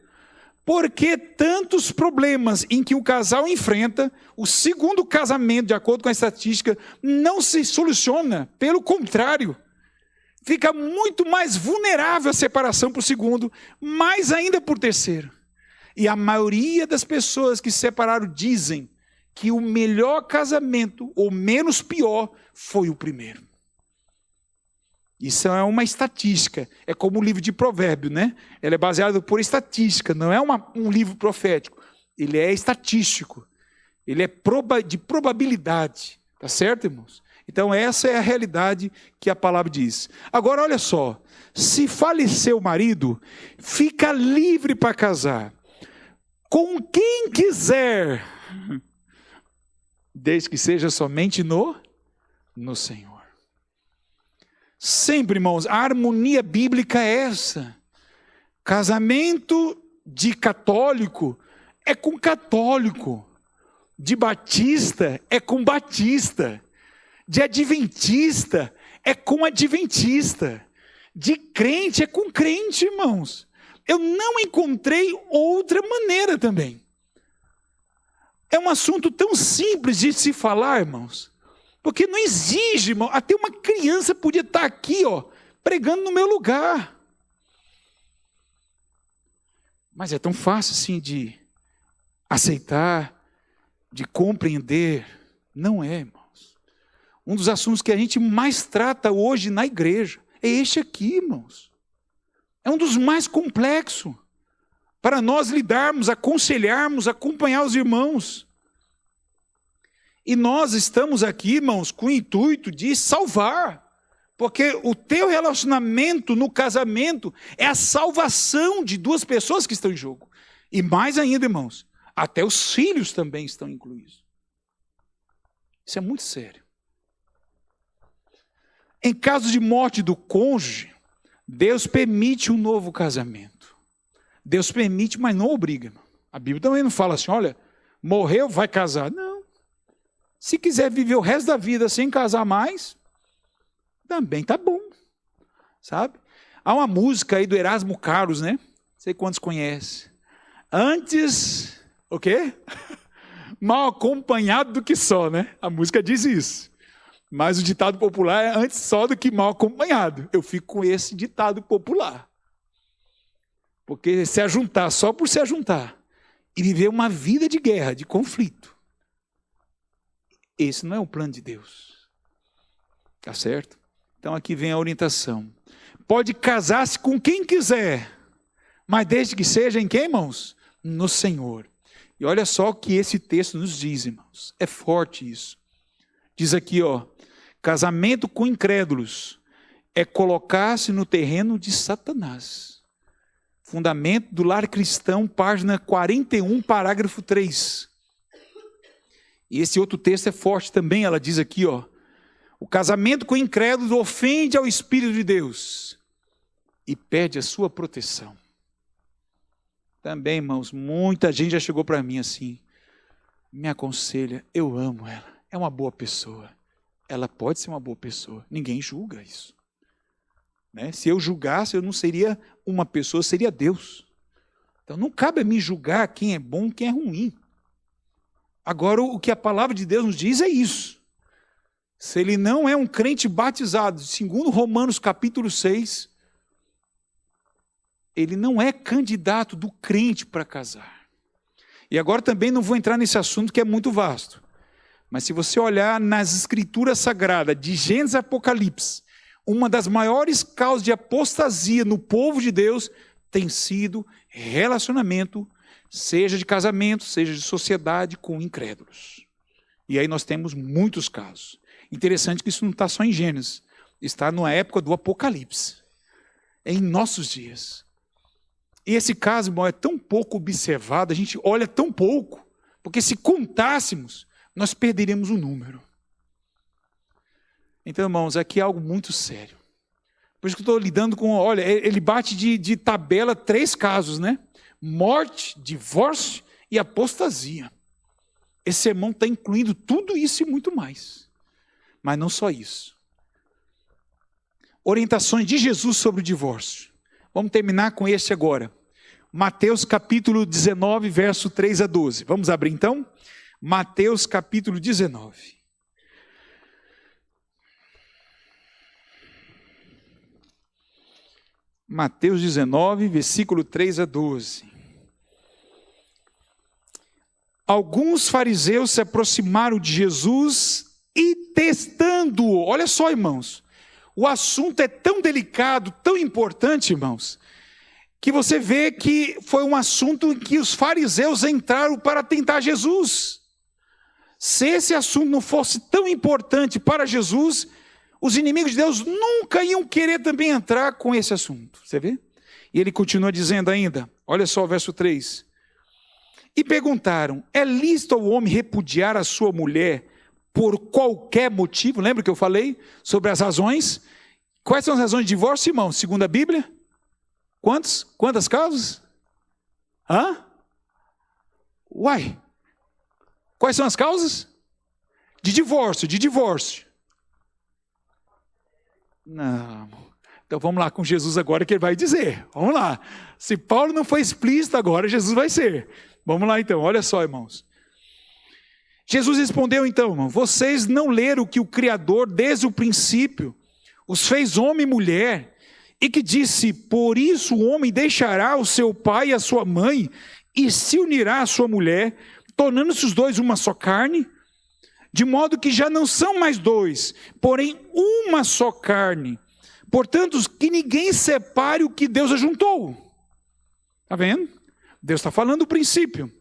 por que tantos problemas em que o casal enfrenta, o segundo casamento, de acordo com a estatística, não se soluciona? Pelo contrário, fica muito mais vulnerável a separação para o segundo, mais ainda por terceiro. E a maioria das pessoas que se separaram dizem que o melhor casamento, ou menos pior, foi o primeiro. Isso é uma estatística, é como o livro de Provérbios, né? Ele é baseado por estatística, não é um livro profético, ele é estatístico, ele é de probabilidade, tá certo, irmãos? Então essa é a realidade que a palavra diz. Agora olha só, se falecer o marido, fica livre para casar com quem quiser, desde que seja somente no Senhor. Sempre, irmãos, a harmonia bíblica é essa. Casamento de católico é com católico. De batista é com batista. De adventista é com adventista. De crente é com crente, irmãos. Eu não encontrei outra maneira também. É um assunto tão simples de se falar, irmãos, porque não exige, irmão, até uma criança podia estar aqui, pregando no meu lugar. Mas é tão fácil assim de aceitar, de compreender. Não é, irmãos. Um dos assuntos que a gente mais trata hoje na igreja é este aqui, irmãos. É um dos mais complexos. Para nós lidarmos, aconselharmos, acompanhar os irmãos. E nós estamos aqui, irmãos, com o intuito de salvar. Porque o teu relacionamento no casamento é a salvação de duas pessoas que estão em jogo. E mais ainda, irmãos, até os filhos também estão incluídos. Isso é muito sério. Em caso de morte do cônjuge, Deus permite um novo casamento. Deus permite, mas não obriga. A Bíblia também não fala assim, olha, morreu, vai casar. Não. Se quiser viver o resto da vida sem casar mais, também tá bom. Sabe? Há uma música aí do Erasmo Carlos, né? Não sei quantos conhecem. Antes, o quê? Mal acompanhado do que só, né? A música diz isso. Mas o ditado popular é antes só do que mal acompanhado. Eu fico com esse ditado popular. Porque se ajuntar só por se ajuntar e viver uma vida de guerra, de conflito, esse não é o plano de Deus. Tá certo? Então aqui vem a orientação. Pode casar-se com quem quiser, mas desde que seja em quem, irmãos? No Senhor. E olha só o que esse texto nos diz, irmãos. É forte isso. Diz aqui, casamento com incrédulos é colocar-se no terreno de Satanás. Fundamento do Lar Cristão, página 41, parágrafo 3. E esse outro texto é forte também, ela diz aqui, o casamento com incrédulos ofende ao Espírito de Deus e pede a sua proteção. Também, irmãos, muita gente já chegou para mim assim, me aconselha, eu amo ela, é uma boa pessoa. Ela pode ser uma boa pessoa, ninguém julga isso. Né? Se eu julgasse, eu não seria uma pessoa, seria Deus. Então não cabe a mim julgar quem é bom e quem é ruim. Agora o que a palavra de Deus nos diz é isso. Se ele não é um crente batizado, segundo Romanos capítulo 6, ele não é candidato do crente para casar. E agora também não vou entrar nesse assunto que é muito vasto. Mas se você olhar nas escrituras sagradas, de Gênesis a Apocalipse, uma das maiores causas de apostasia no povo de Deus tem sido relacionamento, seja de casamento, seja de sociedade com incrédulos. E aí nós temos muitos casos. Interessante que isso não está só em Gênesis, está na época do Apocalipse, é em nossos dias. E esse caso, irmão, é tão pouco observado, a gente olha tão pouco, porque se contássemos, nós perderíamos o número. Então, irmãos, aqui é algo muito sério. Por isso que eu estou lidando com, olha, ele bate de tabela 3 casos, né? Morte, divórcio e apostasia. Esse sermão está incluindo tudo isso e muito mais. Mas não só isso. Orientações de Jesus sobre o divórcio. Vamos terminar com este agora. Mateus capítulo 19, verso 3 a 12. Vamos abrir então? Mateus capítulo 19. Mateus 19, versículo 3 a 12. Alguns fariseus se aproximaram de Jesus e testando-o. Olha só, irmãos. O assunto é tão delicado, tão importante, irmãos, que você vê que foi um assunto em que os fariseus entraram para tentar Jesus. Se esse assunto não fosse tão importante para Jesus, os inimigos de Deus nunca iam querer também entrar com esse assunto. Você vê? E ele continua dizendo ainda, olha só o verso 3. E perguntaram, é lícito ao homem repudiar a sua mulher por qualquer motivo? Lembra que eu falei sobre as razões? Quais são as razões de divórcio, irmão? Segundo a Bíblia? Quantas causas? Uai! Quais são as causas? De divórcio. Não. Então vamos lá com Jesus agora que ele vai dizer. Vamos lá. Se Paulo não foi explícito agora, Jesus vai ser. Vamos lá então, olha só, irmãos. Jesus respondeu então, irmão, vocês não leram que o Criador, desde o princípio, os fez homem e mulher, e que disse, por isso o homem deixará o seu pai e a sua mãe, e se unirá à sua mulher, tornando-se os dois uma só carne, de modo que já não são mais dois, porém uma só carne. Portanto, que ninguém separe o que Deus ajuntou. Está vendo? Deus está falando do princípio.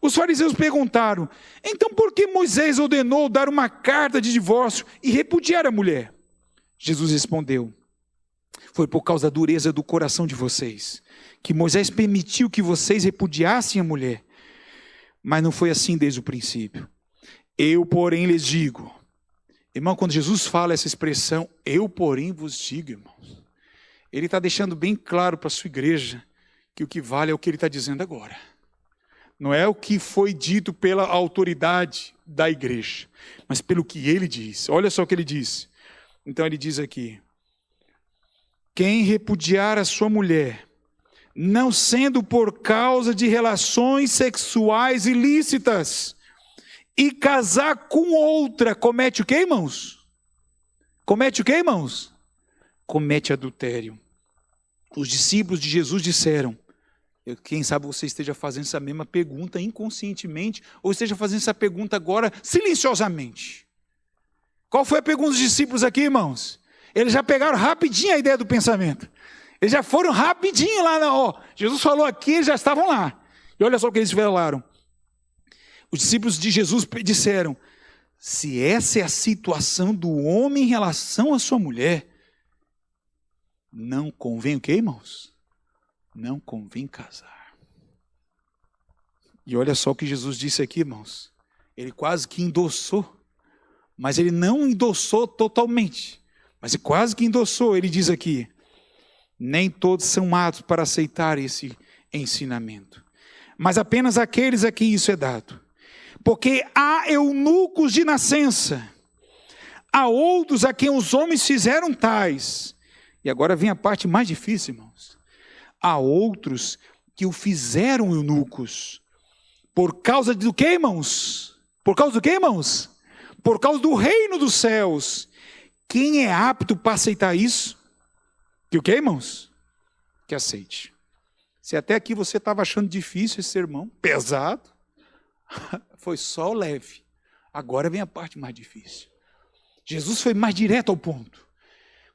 Os fariseus perguntaram, então por que Moisés ordenou dar uma carta de divórcio e repudiar a mulher? Jesus respondeu, foi por causa da dureza do coração de vocês, que Moisés permitiu que vocês repudiassem a mulher. Mas não foi assim desde o princípio. Eu, porém, lhes digo, irmão, quando Jesus fala essa expressão, eu, porém, vos digo, irmãos, ele está deixando bem claro para a sua igreja que o que vale é o que ele está dizendo agora. Não é o que foi dito pela autoridade da igreja, mas pelo que ele diz. Olha só o que ele diz. Então ele diz aqui, quem repudiar a sua mulher, não sendo por causa de relações sexuais ilícitas, e casar com outra, comete o que, irmãos? Comete o que, irmãos? Comete adultério. Os discípulos de Jesus disseram, quem sabe você esteja fazendo essa mesma pergunta inconscientemente, ou esteja fazendo essa pergunta agora silenciosamente. Qual foi a pergunta dos discípulos aqui, irmãos? Eles já pegaram rapidinho a ideia do pensamento. Eles já foram rapidinho lá, Jesus falou aqui, eles já estavam lá. E olha só o que eles falaram. Os discípulos de Jesus disseram, se essa é a situação do homem em relação à sua mulher, não convém o quê, irmãos? Não convém casar. E olha só o que Jesus disse aqui, irmãos. Ele quase que endossou, mas ele não endossou totalmente, mas ele quase que endossou. Ele diz aqui, nem todos são aptos para aceitar esse ensinamento, mas apenas aqueles a quem isso é dado. Porque há eunucos de nascença, há outros a quem os homens fizeram tais. E agora vem a parte mais difícil, irmãos. Há outros que o fizeram eunucos. Por causa do que, irmãos? Por causa do que, irmãos? Por causa do reino dos céus. Quem é apto para aceitar isso? Que o que, irmãos? Que aceite. Se até aqui você estava achando difícil esse sermão, pesado, foi só leve. Agora vem a parte mais difícil. Jesus foi mais direto ao ponto.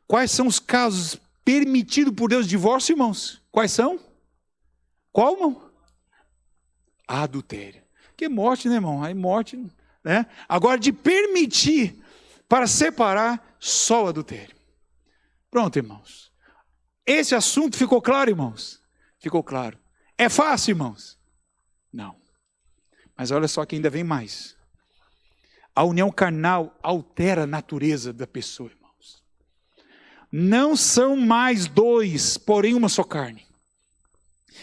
Quais são os casos permitidos por Deus de divórcio, irmãos? Quais são? Qual, irmão? Adultério. Que morte, né, irmão? Aí morte, né? Agora, de permitir para separar, só o adultério. Pronto, irmãos. Esse assunto ficou claro, irmãos? Ficou claro. É fácil, irmãos? Não. Mas olha só que ainda vem mais. A união carnal altera a natureza da pessoa, irmãos. Não são mais dois, porém uma só carne.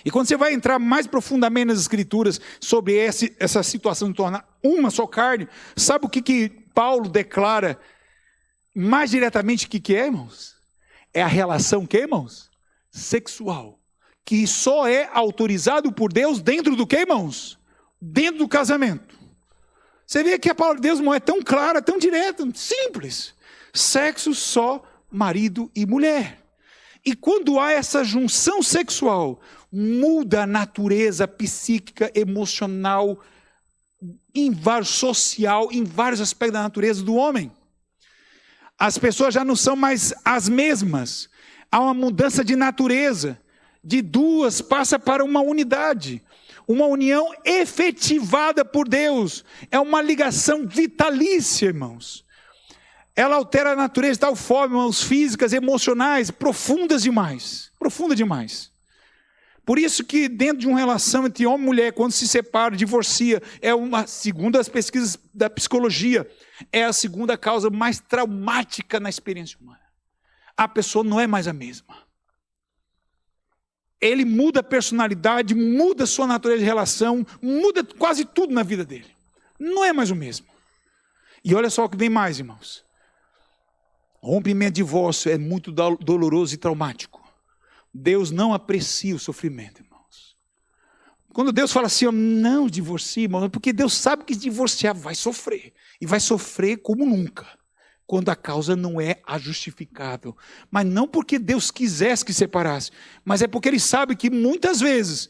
E quando você vai entrar mais profundamente nas escrituras sobre essa situação de tornar uma só carne, sabe o que Paulo declara mais diretamente que é, irmãos? É a relação que, irmãos? Sexual. Que só é autorizado por Deus dentro do que, irmãos? Dentro do casamento. Você vê que a palavra de Deus não é tão clara, tão direta, simples. Sexo só marido e mulher. E quando há essa junção sexual, muda a natureza psíquica, emocional, social, em vários aspectos da natureza do homem. As pessoas já não são mais as mesmas. Há uma mudança de natureza. De duas passa para uma unidade. Uma união efetivada por Deus. É uma ligação vitalícia, irmãos. Ela altera a natureza de tal forma, irmãos, físicas, emocionais, profundas demais. Profunda demais. Por isso que dentro de uma relação entre homem e mulher, quando se separa, divorcia, segundo as pesquisas da psicologia, é a segunda causa mais traumática na experiência humana. A pessoa não é mais a mesma. Ele muda a personalidade, muda a sua natureza de relação, muda quase tudo na vida dele. Não é mais o mesmo. E olha só o que vem mais, irmãos. Rompimento, divórcio é muito doloroso e traumático. Deus não aprecia o sofrimento, irmãos. Quando Deus fala assim, não divorcie, irmão, é porque Deus sabe que divorciar vai sofrer. E vai sofrer como nunca. Quando a causa não é a justificável. Mas não porque Deus quisesse que separasse. Mas é porque Ele sabe que muitas vezes,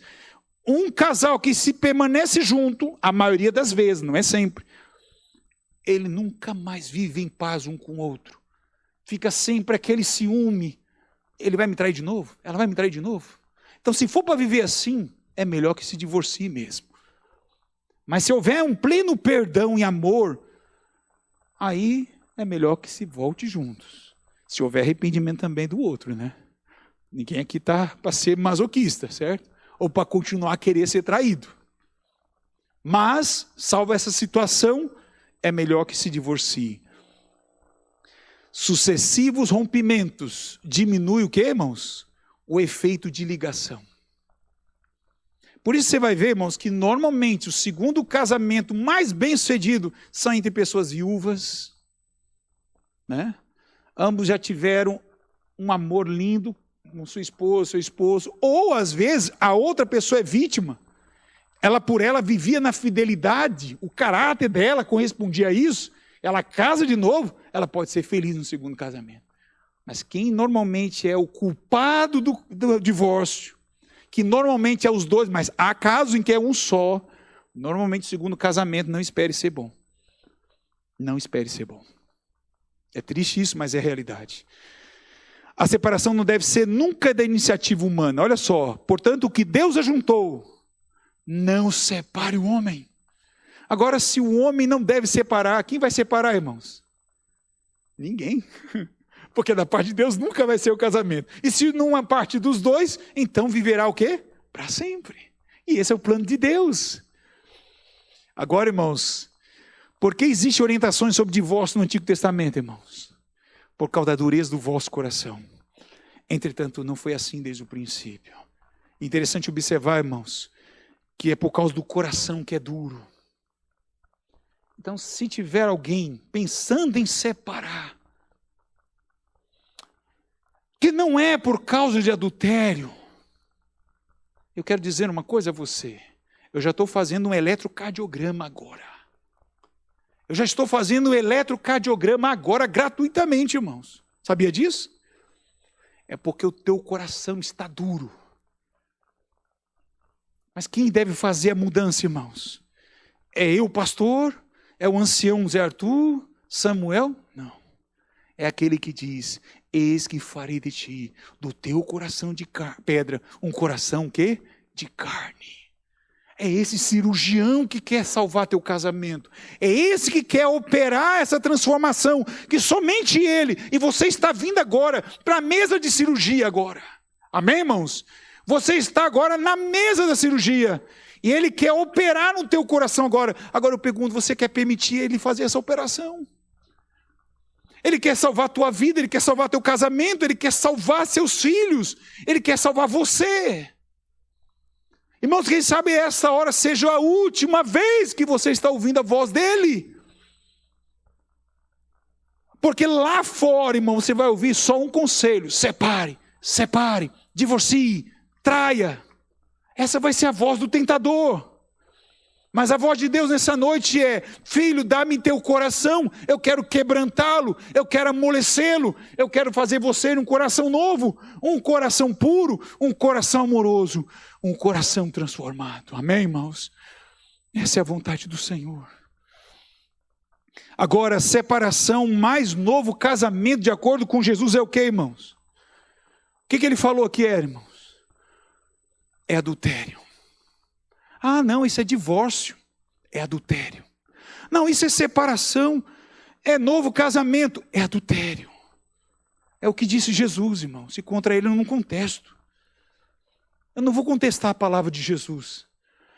um casal que se permanece junto, a maioria das vezes, não é sempre, ele nunca mais vive em paz um com o outro. Fica sempre aquele ciúme. Ele vai me trair de novo? Ela vai me trair de novo? Então, se for para viver assim, é melhor que se divorcie mesmo. Mas se houver um pleno perdão e amor, aí é melhor que se volte juntos. Se houver arrependimento também do outro, né? Ninguém aqui está para ser masoquista, certo? Ou para continuar a querer ser traído. Mas, salvo essa situação, é melhor que se divorcie. Sucessivos rompimentos diminui o quê, irmãos? O efeito de ligação. Por isso você vai ver, irmãos, que normalmente o segundo casamento mais bem sucedido são entre pessoas viúvas, né? Ambos já tiveram um amor lindo com sua esposa, seu esposo, ou às vezes a outra pessoa é vítima. Por ela vivia na fidelidade, o caráter dela correspondia a isso, ela casa de novo, ela pode ser feliz no segundo casamento. Mas quem normalmente é o culpado do divórcio, que normalmente é os dois, mas há casos em que é um só, normalmente o segundo casamento não espere ser bom. Não espere ser bom. É triste isso, mas é realidade. A separação não deve ser nunca da iniciativa humana. Olha só, portanto, o que Deus ajuntou, não separe o homem. Agora, se o homem não deve separar, quem vai separar, irmãos? Ninguém. Porque da parte de Deus nunca vai ser o casamento. E se numa parte dos dois, então viverá o quê? Para sempre. E esse é o plano de Deus. Agora, irmãos, por que existem orientações sobre divórcio no Antigo Testamento, irmãos? Por causa da dureza do vosso coração. Entretanto, não foi assim desde o princípio. Interessante observar, irmãos, que é por causa do coração que é duro. Então, se tiver alguém pensando em separar, que não é por causa de adultério, eu quero dizer uma coisa a você. Eu já estou fazendo um eletrocardiograma agora. Eu já estou fazendo um eletrocardiograma agora gratuitamente, irmãos. Sabia disso? É porque o teu coração está duro. Mas quem deve fazer a mudança, irmãos? É eu, pastor? É o ancião Zé Arthur? Samuel? Não. É aquele que diz, eis que farei de ti, do teu coração de pedra, um coração que? De carne. É esse cirurgião que quer salvar teu casamento. É esse que quer operar essa transformação, que somente ele, e você está vindo agora para a mesa de cirurgia agora. Amém, irmãos? Você está agora na mesa da cirurgia. E ele quer operar no teu coração agora. Agora eu pergunto, você quer permitir ele fazer essa operação? Ele quer salvar a tua vida, ele quer salvar teu casamento, ele quer salvar seus filhos, ele quer salvar você. Irmãos, quem sabe essa hora seja a última vez que você está ouvindo a voz dele. Porque lá fora, irmão, você vai ouvir só um conselho: separe, divorcie, traia. Essa vai ser a voz do tentador. Mas a voz de Deus nessa noite é: filho, dá-me teu coração, eu quero quebrantá-lo, eu quero amolecê-lo, eu quero fazer você um coração novo, um coração puro, um coração amoroso, um coração transformado. Amém, irmãos? Essa é a vontade do Senhor. Agora, separação mais novo casamento de acordo com Jesus é o que, irmãos? O que ele falou aqui, irmãos? É adultério. Ah, não, isso é divórcio. É adultério. Não, isso é separação. É novo casamento. É adultério. É o que disse Jesus, irmãos. E contra ele eu não contesto. Eu não vou contestar a palavra de Jesus.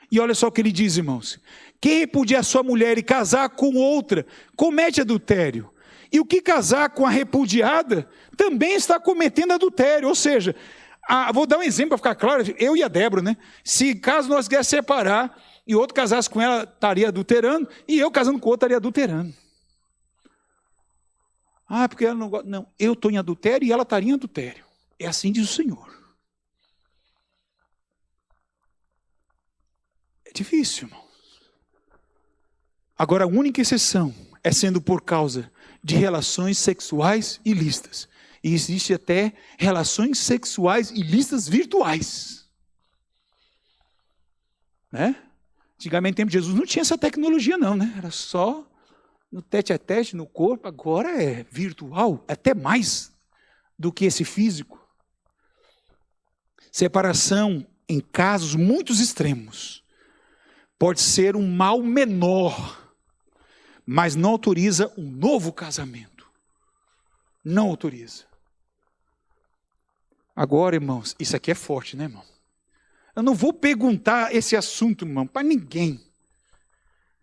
E olha só o que ele diz, irmãos. Quem repudiar a sua mulher e casar com outra, comete adultério. E o que casar com a repudiada, também está cometendo adultério. Ou seja, vou dar um exemplo para ficar claro, eu e a Débora, né? Se caso nós quiséssemos separar, e outro casasse com ela, estaria adulterando, e eu casando com outro, estaria adulterando. Ah, porque ela não gosta. Não, eu estou em adultério e ela estaria em adultério. É assim diz o Senhor. difícil, irmão. Agora, a única exceção é sendo por causa de relações sexuais ilícitas. E existe até relações sexuais ilícitas virtuais. Né? Antigamente, no tempo de Jesus, não tinha essa tecnologia não, né? Era só no tete-a-tete, no corpo. Agora é virtual, até mais do que esse físico. Separação em casos muito extremos pode ser um mal menor, mas não autoriza um novo casamento. Não autoriza. Agora, irmãos, isso aqui é forte, né, irmão? Eu não vou perguntar esse assunto, irmão, para ninguém.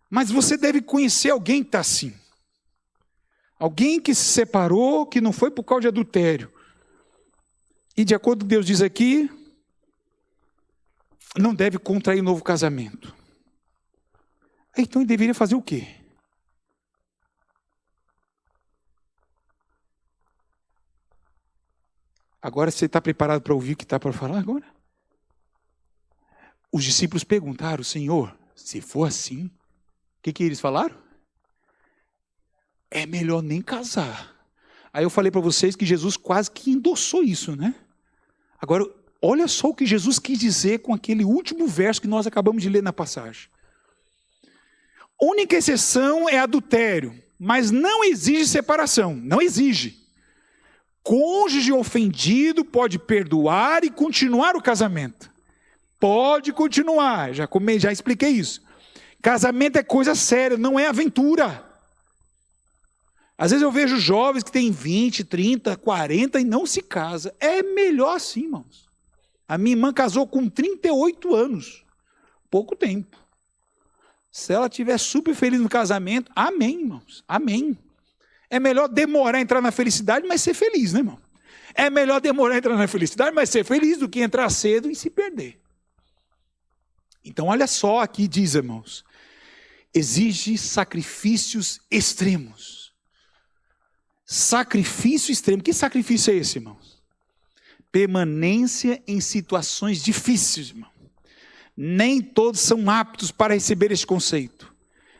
Mas você deve conhecer alguém que está assim. Alguém que se separou, que não foi por causa de adultério. E de acordo com Deus diz aqui, não deve contrair novo casamento. Então ele deveria fazer o quê? Agora você está preparado para ouvir o que está para falar agora? Os discípulos perguntaram, Senhor, se for assim, o que eles falaram? É melhor nem casar. Aí eu falei para vocês que Jesus quase que endossou isso, né? Agora, olha só o que Jesus quis dizer com aquele último verso que nós acabamos de ler na passagem. A única exceção é adultério, mas não exige separação, não exige. Cônjuge ofendido pode perdoar e continuar o casamento. Pode continuar, já expliquei isso. Casamento é coisa séria, não é aventura. Às vezes eu vejo jovens que têm 20, 30, 40 e não se casa. É melhor assim, irmãos. A minha irmã casou com 38 anos. Pouco tempo. Se ela estiver super feliz no casamento, amém, irmãos. Amém. É melhor demorar a entrar na felicidade, mas ser feliz, né, irmão? É melhor demorar a entrar na felicidade, mas ser feliz, do que entrar cedo e se perder. Então, olha só aqui diz, irmãos. Exige sacrifícios extremos. Sacrifício extremo. Que sacrifício é esse, irmãos? Permanência em situações difíceis, irmão. Nem todos são aptos para receber este conceito,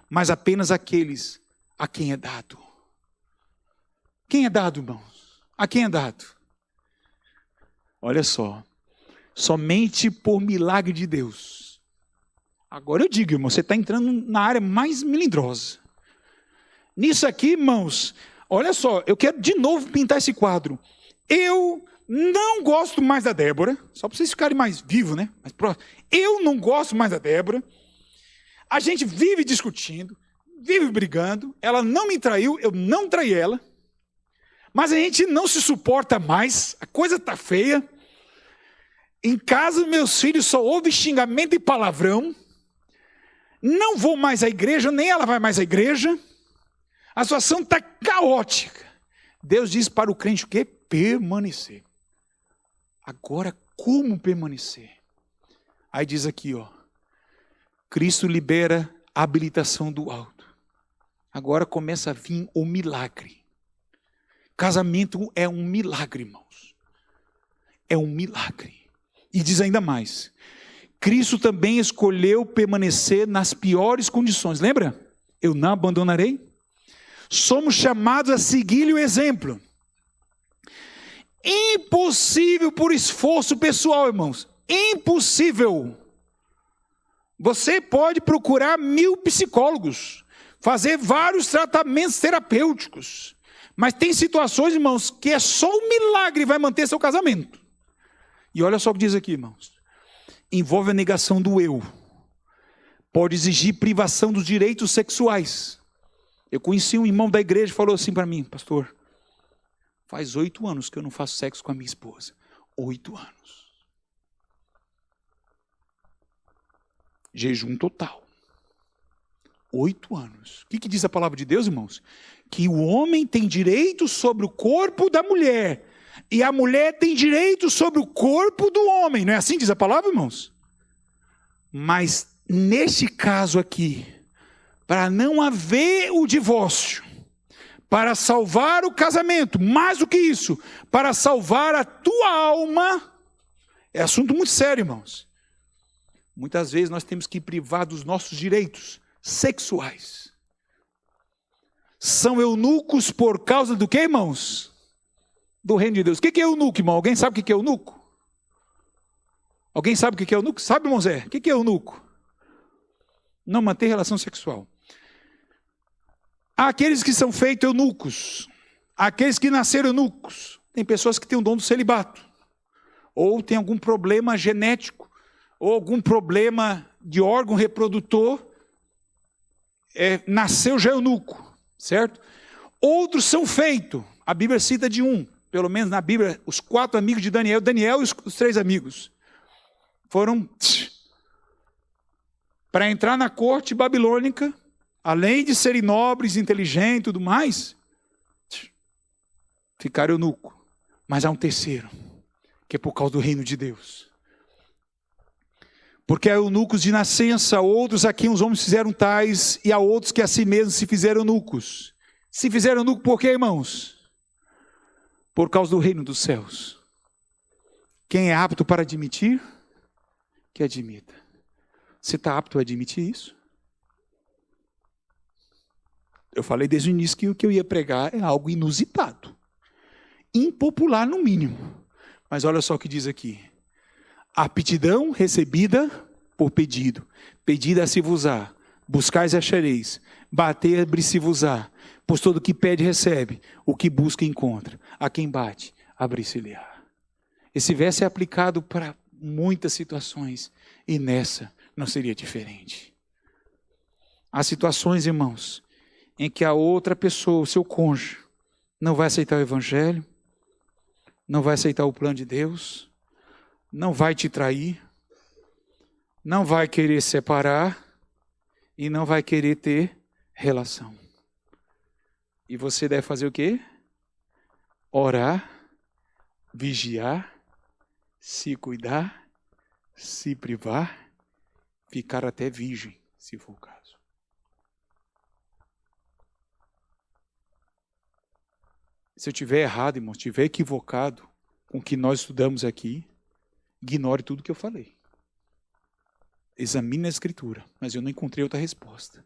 mas apenas aqueles a quem é dado. Quem é dado, irmãos? A quem é dado? Olha só. Somente por milagre de Deus. Agora eu digo, irmão, você está entrando na área mais melindrosa. Nisso aqui, irmãos, olha só, eu quero de novo pintar esse quadro. Eu não gosto mais da Débora, só para vocês ficarem mais vivos, né? Mais próximos. Eu não gosto mais da Débora. A gente vive discutindo, vive brigando. Ela não me traiu, eu não traí ela. Mas a gente não se suporta mais, a coisa está feia. Em casa, meus filhos só ouvem xingamento e palavrão. Não vou mais à igreja, nem ela vai mais à igreja. A situação está caótica. Deus diz para o crente o quê? Permanecer. Agora, como permanecer? Aí diz aqui, ó. Cristo libera a habilitação do alto. Agora começa a vir o milagre. Casamento é um milagre, irmãos. É um milagre. E diz ainda mais. Cristo também escolheu permanecer nas piores condições. Lembra? Eu não abandonarei. Somos chamados a seguir-lhe o exemplo. Impossível por esforço pessoal, irmãos. Impossível. Você pode procurar 1000 psicólogos, fazer vários tratamentos terapêuticos. Mas tem situações, irmãos, que é só um milagre vai manter seu casamento. E olha só o que diz aqui, irmãos. Envolve a negação do eu. Pode exigir privação dos direitos sexuais. Eu conheci um irmão da igreja que falou assim para mim, pastor, faz 8 anos que eu não faço sexo com a minha esposa. 8 anos. Jejum total. 8 anos. O que diz a palavra de Deus, irmãos? Que o homem tem direito sobre o corpo da mulher. E a mulher tem direito sobre o corpo do homem. Não é assim que diz a palavra, irmãos? Mas neste caso aqui, para não haver o divórcio, para salvar o casamento, mais do que isso, para salvar a tua alma, é assunto muito sério, irmãos. Muitas vezes nós temos que privar dos nossos direitos sexuais. São eunucos por causa do que, irmãos? Do reino de Deus. O que é eunuco, irmão? Alguém sabe o que é eunuco? Alguém sabe o que é eunuco? Sabe, irmão Zé? O que é eunuco? Não manter relação sexual. Há aqueles que são feitos eunucos. Há aqueles que nasceram eunucos. Tem pessoas que têm o dom do celibato. Ou tem algum problema genético. Ou algum problema de órgão reprodutor. Nasceu já eunuco. Certo? Outros são feitos. A Bíblia cita de um. Pelo menos na Bíblia, os 4 amigos de Daniel. Daniel e os 3 amigos. Foram para entrar na corte babilônica. Além de serem nobres, inteligentes e tudo mais. Ficaram eunuco. Mas há um terceiro. Que é por causa do reino de Deus. Porque há eunucos de nascença, outros a quem os homens fizeram tais, e há outros que a si mesmos se fizeram eunucos. Se fizeram eunuco por quê, irmãos? Por causa do reino dos céus. Quem é apto para admitir, que admita. Você está apto a admitir isso? Eu falei desde o início que o que eu ia pregar é algo inusitado. Impopular no mínimo. Mas olha só o que diz aqui. Aptidão recebida por pedido. Pedida se vos á. Buscais e achareis. Bater abrir-se-vos-á. Pois todo o que pede recebe. O que busca encontra. A quem bate, abrir-se-lhe-á. Esse verso é aplicado para muitas situações. E nessa não seria diferente. Há situações, irmãos, em que a outra pessoa, o seu cônjuge, não vai aceitar o evangelho. Não vai aceitar o plano de Deus. Não vai te trair. Não vai querer separar. E não vai querer ter relação. E você deve fazer o quê? Orar, vigiar, se cuidar, se privar, ficar até virgem, se for o caso. Se eu estiver errado, irmão, se estiver equivocado com o que nós estudamos aqui, ignore tudo que eu falei. Examine a Escritura, mas eu não encontrei outra resposta.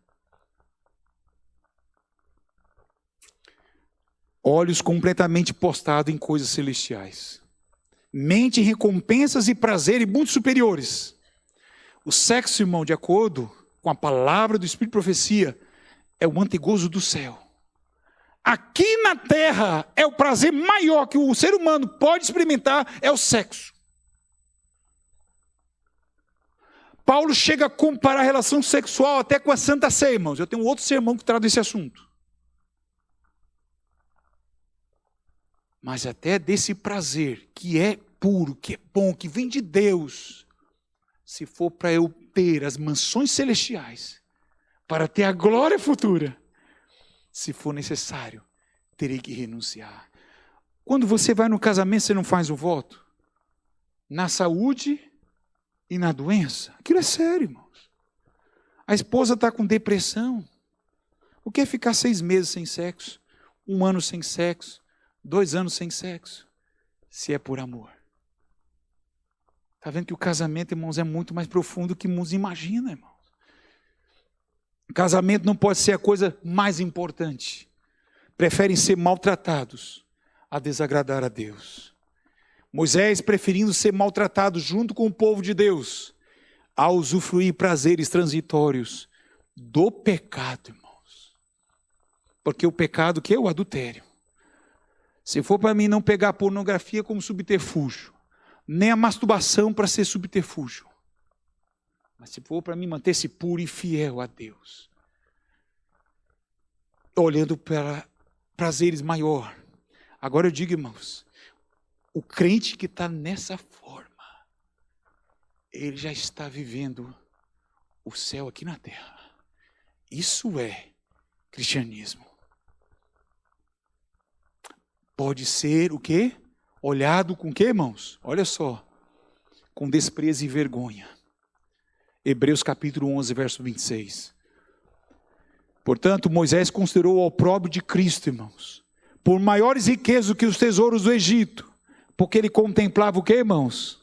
Olhos completamente postados em coisas celestiais. Mente em recompensas e prazeres muito superiores. O sexo, irmão, de acordo com a palavra do Espírito de Profecia, é o antegozo do céu. Aqui na terra é o prazer maior que o ser humano pode experimentar, é o sexo. Paulo chega a comparar a relação sexual até com a Santa Ceia, irmãos. Eu tenho um outro sermão que trata desse assunto. Mas até desse prazer, que é puro, que é bom, que vem de Deus, se for para eu ter as mansões celestiais, para ter a glória futura, se for necessário, terei que renunciar. Quando você vai no casamento, você não faz o voto? Na saúde e na doença. Aquilo é sério, irmãos. A esposa está com depressão. O que é ficar 6 meses sem sexo? 1 ano sem sexo? 2 anos sem sexo? Se é por amor. Está vendo que o casamento, irmãos, é muito mais profundo do que muitos imaginam, irmãos. Casamento não pode ser a coisa mais importante. Preferem ser maltratados a desagradar a Deus. Moisés preferindo ser maltratado junto com o povo de Deus, a usufruir prazeres transitórios do pecado, irmãos. Porque o pecado que é o adultério. Se for para mim não pegar a pornografia como subterfúgio, nem a masturbação para ser subterfúgio. Mas se for para mim manter-se puro e fiel a Deus, olhando para prazeres maior. Agora eu digo, irmãos, o crente que está nessa forma, ele já está vivendo o céu aqui na terra. Isso é cristianismo. Pode ser o quê? Olhado com o quê, irmãos? Olha só, com desprezo e vergonha. Hebreus capítulo 11, verso 26. Portanto, Moisés considerou o opróbrio de Cristo, irmãos, por maiores riquezas do que os tesouros do Egito, porque ele contemplava o quê, irmãos?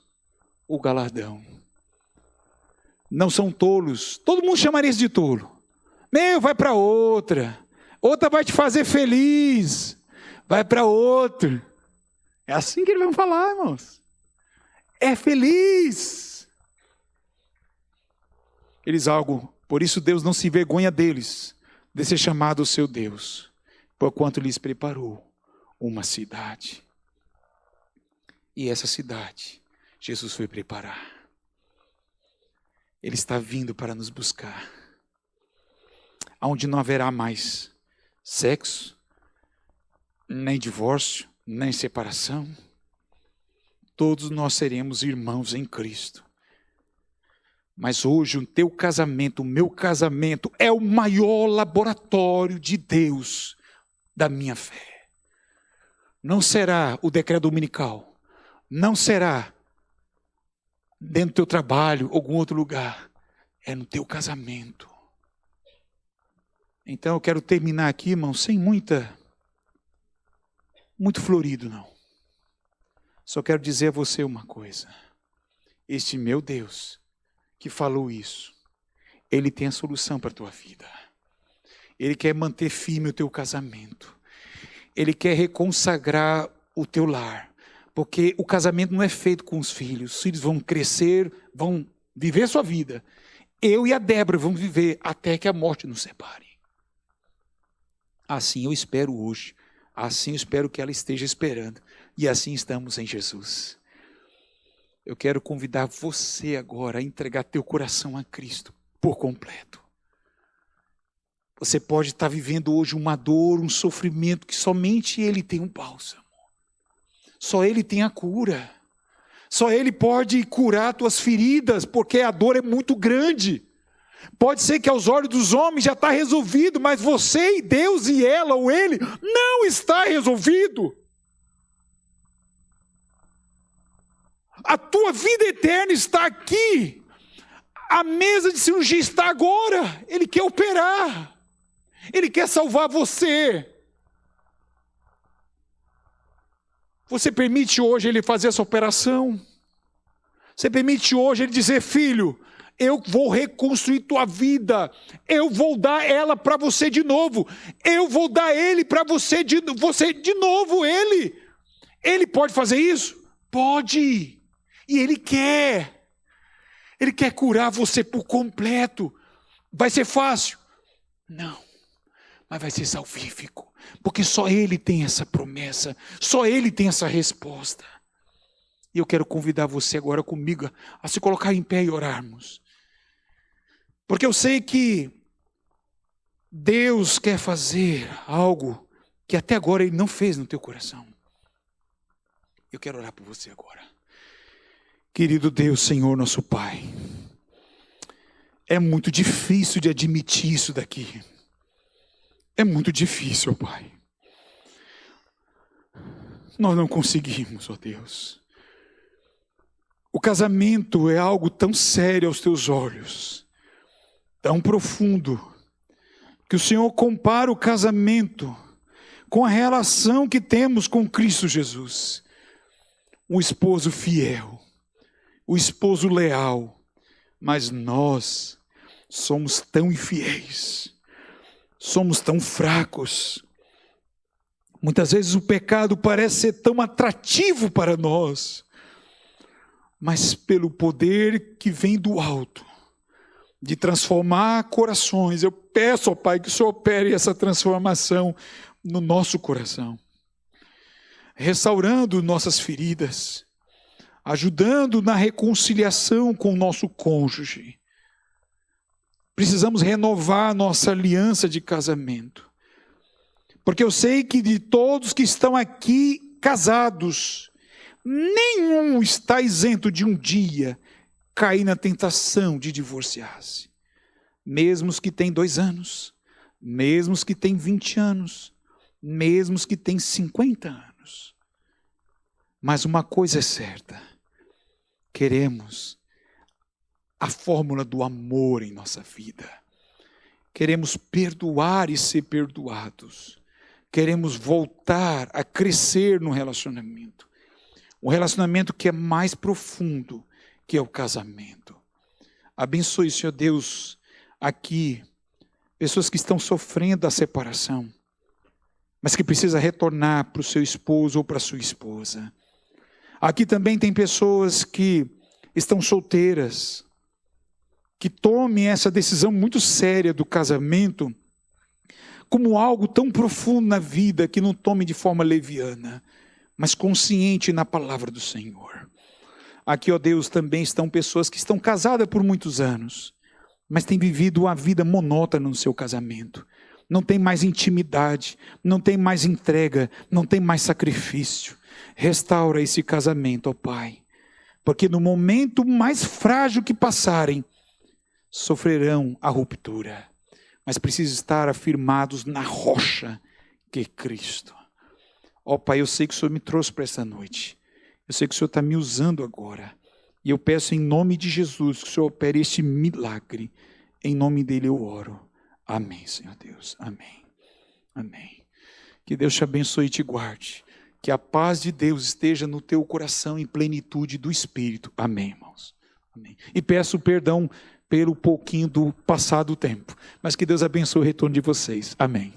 O galardão. não são tolos. Todo mundo chamaria isso de tolo. Vai para outra. Outra vai te fazer feliz. Vai para outra. É assim que eles vão falar, irmãos. É feliz. Por isso Deus não se envergonha deles, de ser chamado o seu Deus, porquanto lhes preparou uma cidade. E essa cidade, Jesus foi preparar. Ele está vindo para nos buscar. Onde não haverá mais sexo, nem divórcio, nem separação. Todos nós seremos irmãos em Cristo. Mas hoje o teu casamento, o meu casamento, é o maior laboratório de Deus da minha fé. Não será o decreto dominical. Não será dentro do teu trabalho, algum outro lugar. É no teu casamento. Então eu quero terminar aqui, irmão, sem muito florido, não. Só quero dizer a você uma coisa. Este meu Deus, que falou isso, Ele tem a solução para a tua vida. Ele quer manter firme o teu casamento. Ele quer reconsagrar o teu lar. Porque o casamento não é feito com os filhos vão crescer, vão viver sua vida. Eu e a Débora vamos viver até que a morte nos separe. Assim eu espero hoje. Assim eu espero que ela esteja esperando. E assim estamos em Jesus. Eu quero convidar você agora a entregar teu coração a Cristo por completo. Você pode estar vivendo hoje uma dor, um sofrimento que somente Ele tem um bálsamo. Só Ele tem a cura. Só Ele pode curar tuas feridas, porque a dor é muito grande. Pode ser que aos olhos dos homens já está resolvido, mas você e Deus e ela ou ele não está resolvido. A tua vida eterna está aqui. A mesa de cirurgia está agora. Ele quer operar. Ele quer salvar você. Você permite hoje Ele fazer essa operação? Você permite hoje Ele dizer, filho, eu vou reconstruir tua vida. Eu vou dar ela para você de novo. Eu vou dar ele para você de novo. Ele pode fazer isso? Pode. E Ele quer. Ele quer curar você por completo. Vai ser fácil? Não. Mas vai ser salvífico. Porque só Ele tem essa promessa. Só Ele tem essa resposta. E eu quero convidar você agora comigo a se colocar em pé e orarmos. Porque eu sei que Deus quer fazer algo que até agora Ele não fez no teu coração. Eu quero orar por você agora. Querido Deus, Senhor, nosso Pai. É muito difícil de admitir isso daqui. É muito difícil, ó Pai. Nós não conseguimos, ó Deus. O casamento é algo tão sério aos teus olhos, tão profundo, que o Senhor compara o casamento com a relação que temos com Cristo Jesus. Um esposo fiel, o esposo leal, mas nós somos tão infiéis, somos tão fracos. Muitas vezes o pecado parece ser tão atrativo para nós, mas pelo poder que vem do alto, de transformar corações, eu peço ao Pai que o Senhor opere essa transformação no nosso coração, restaurando nossas feridas, ajudando na reconciliação com o nosso cônjuge. Precisamos renovar nossa aliança de casamento, porque eu sei que de todos que estão aqui casados, nenhum está isento de um dia cair na tentação de divorciar-se. Mesmo os que têm 2 anos, mesmo os que têm 20 anos, mesmo os que têm 50 anos. Mas uma coisa é certa, queremos a fórmula do amor em nossa vida. Queremos perdoar e ser perdoados. Queremos voltar a crescer no relacionamento. Um relacionamento que é mais profundo que é o casamento. Abençoe, Senhor Deus, aqui, pessoas que estão sofrendo a separação, mas que precisa retornar para o seu esposo ou para a sua esposa. Aqui também tem pessoas que estão solteiras, que tomem essa decisão muito séria do casamento como algo tão profundo na vida, que não tome de forma leviana, mas consciente na palavra do Senhor. Aqui, ó Deus, também estão pessoas que estão casadas por muitos anos, mas têm vivido uma vida monótona no seu casamento. Não tem mais intimidade, não tem mais entrega, não tem mais sacrifício. Restaura esse casamento, ó Pai, porque no momento mais frágil que passarem, sofrerão a ruptura, mas precisam estar afirmados na rocha que é Cristo. Ó Pai, eu sei que o Senhor me trouxe para essa noite, eu sei que o Senhor está me usando agora, e eu peço em nome de Jesus que o Senhor opere este milagre, em nome dele eu oro. Amém, Senhor Deus, amém, amém. Que Deus te abençoe e te guarde, que a paz de Deus esteja no teu coração em plenitude do Espírito, amém, irmãos, amém. E peço perdão pelo pouquinho do passado tempo, mas que Deus abençoe o retorno de vocês, amém.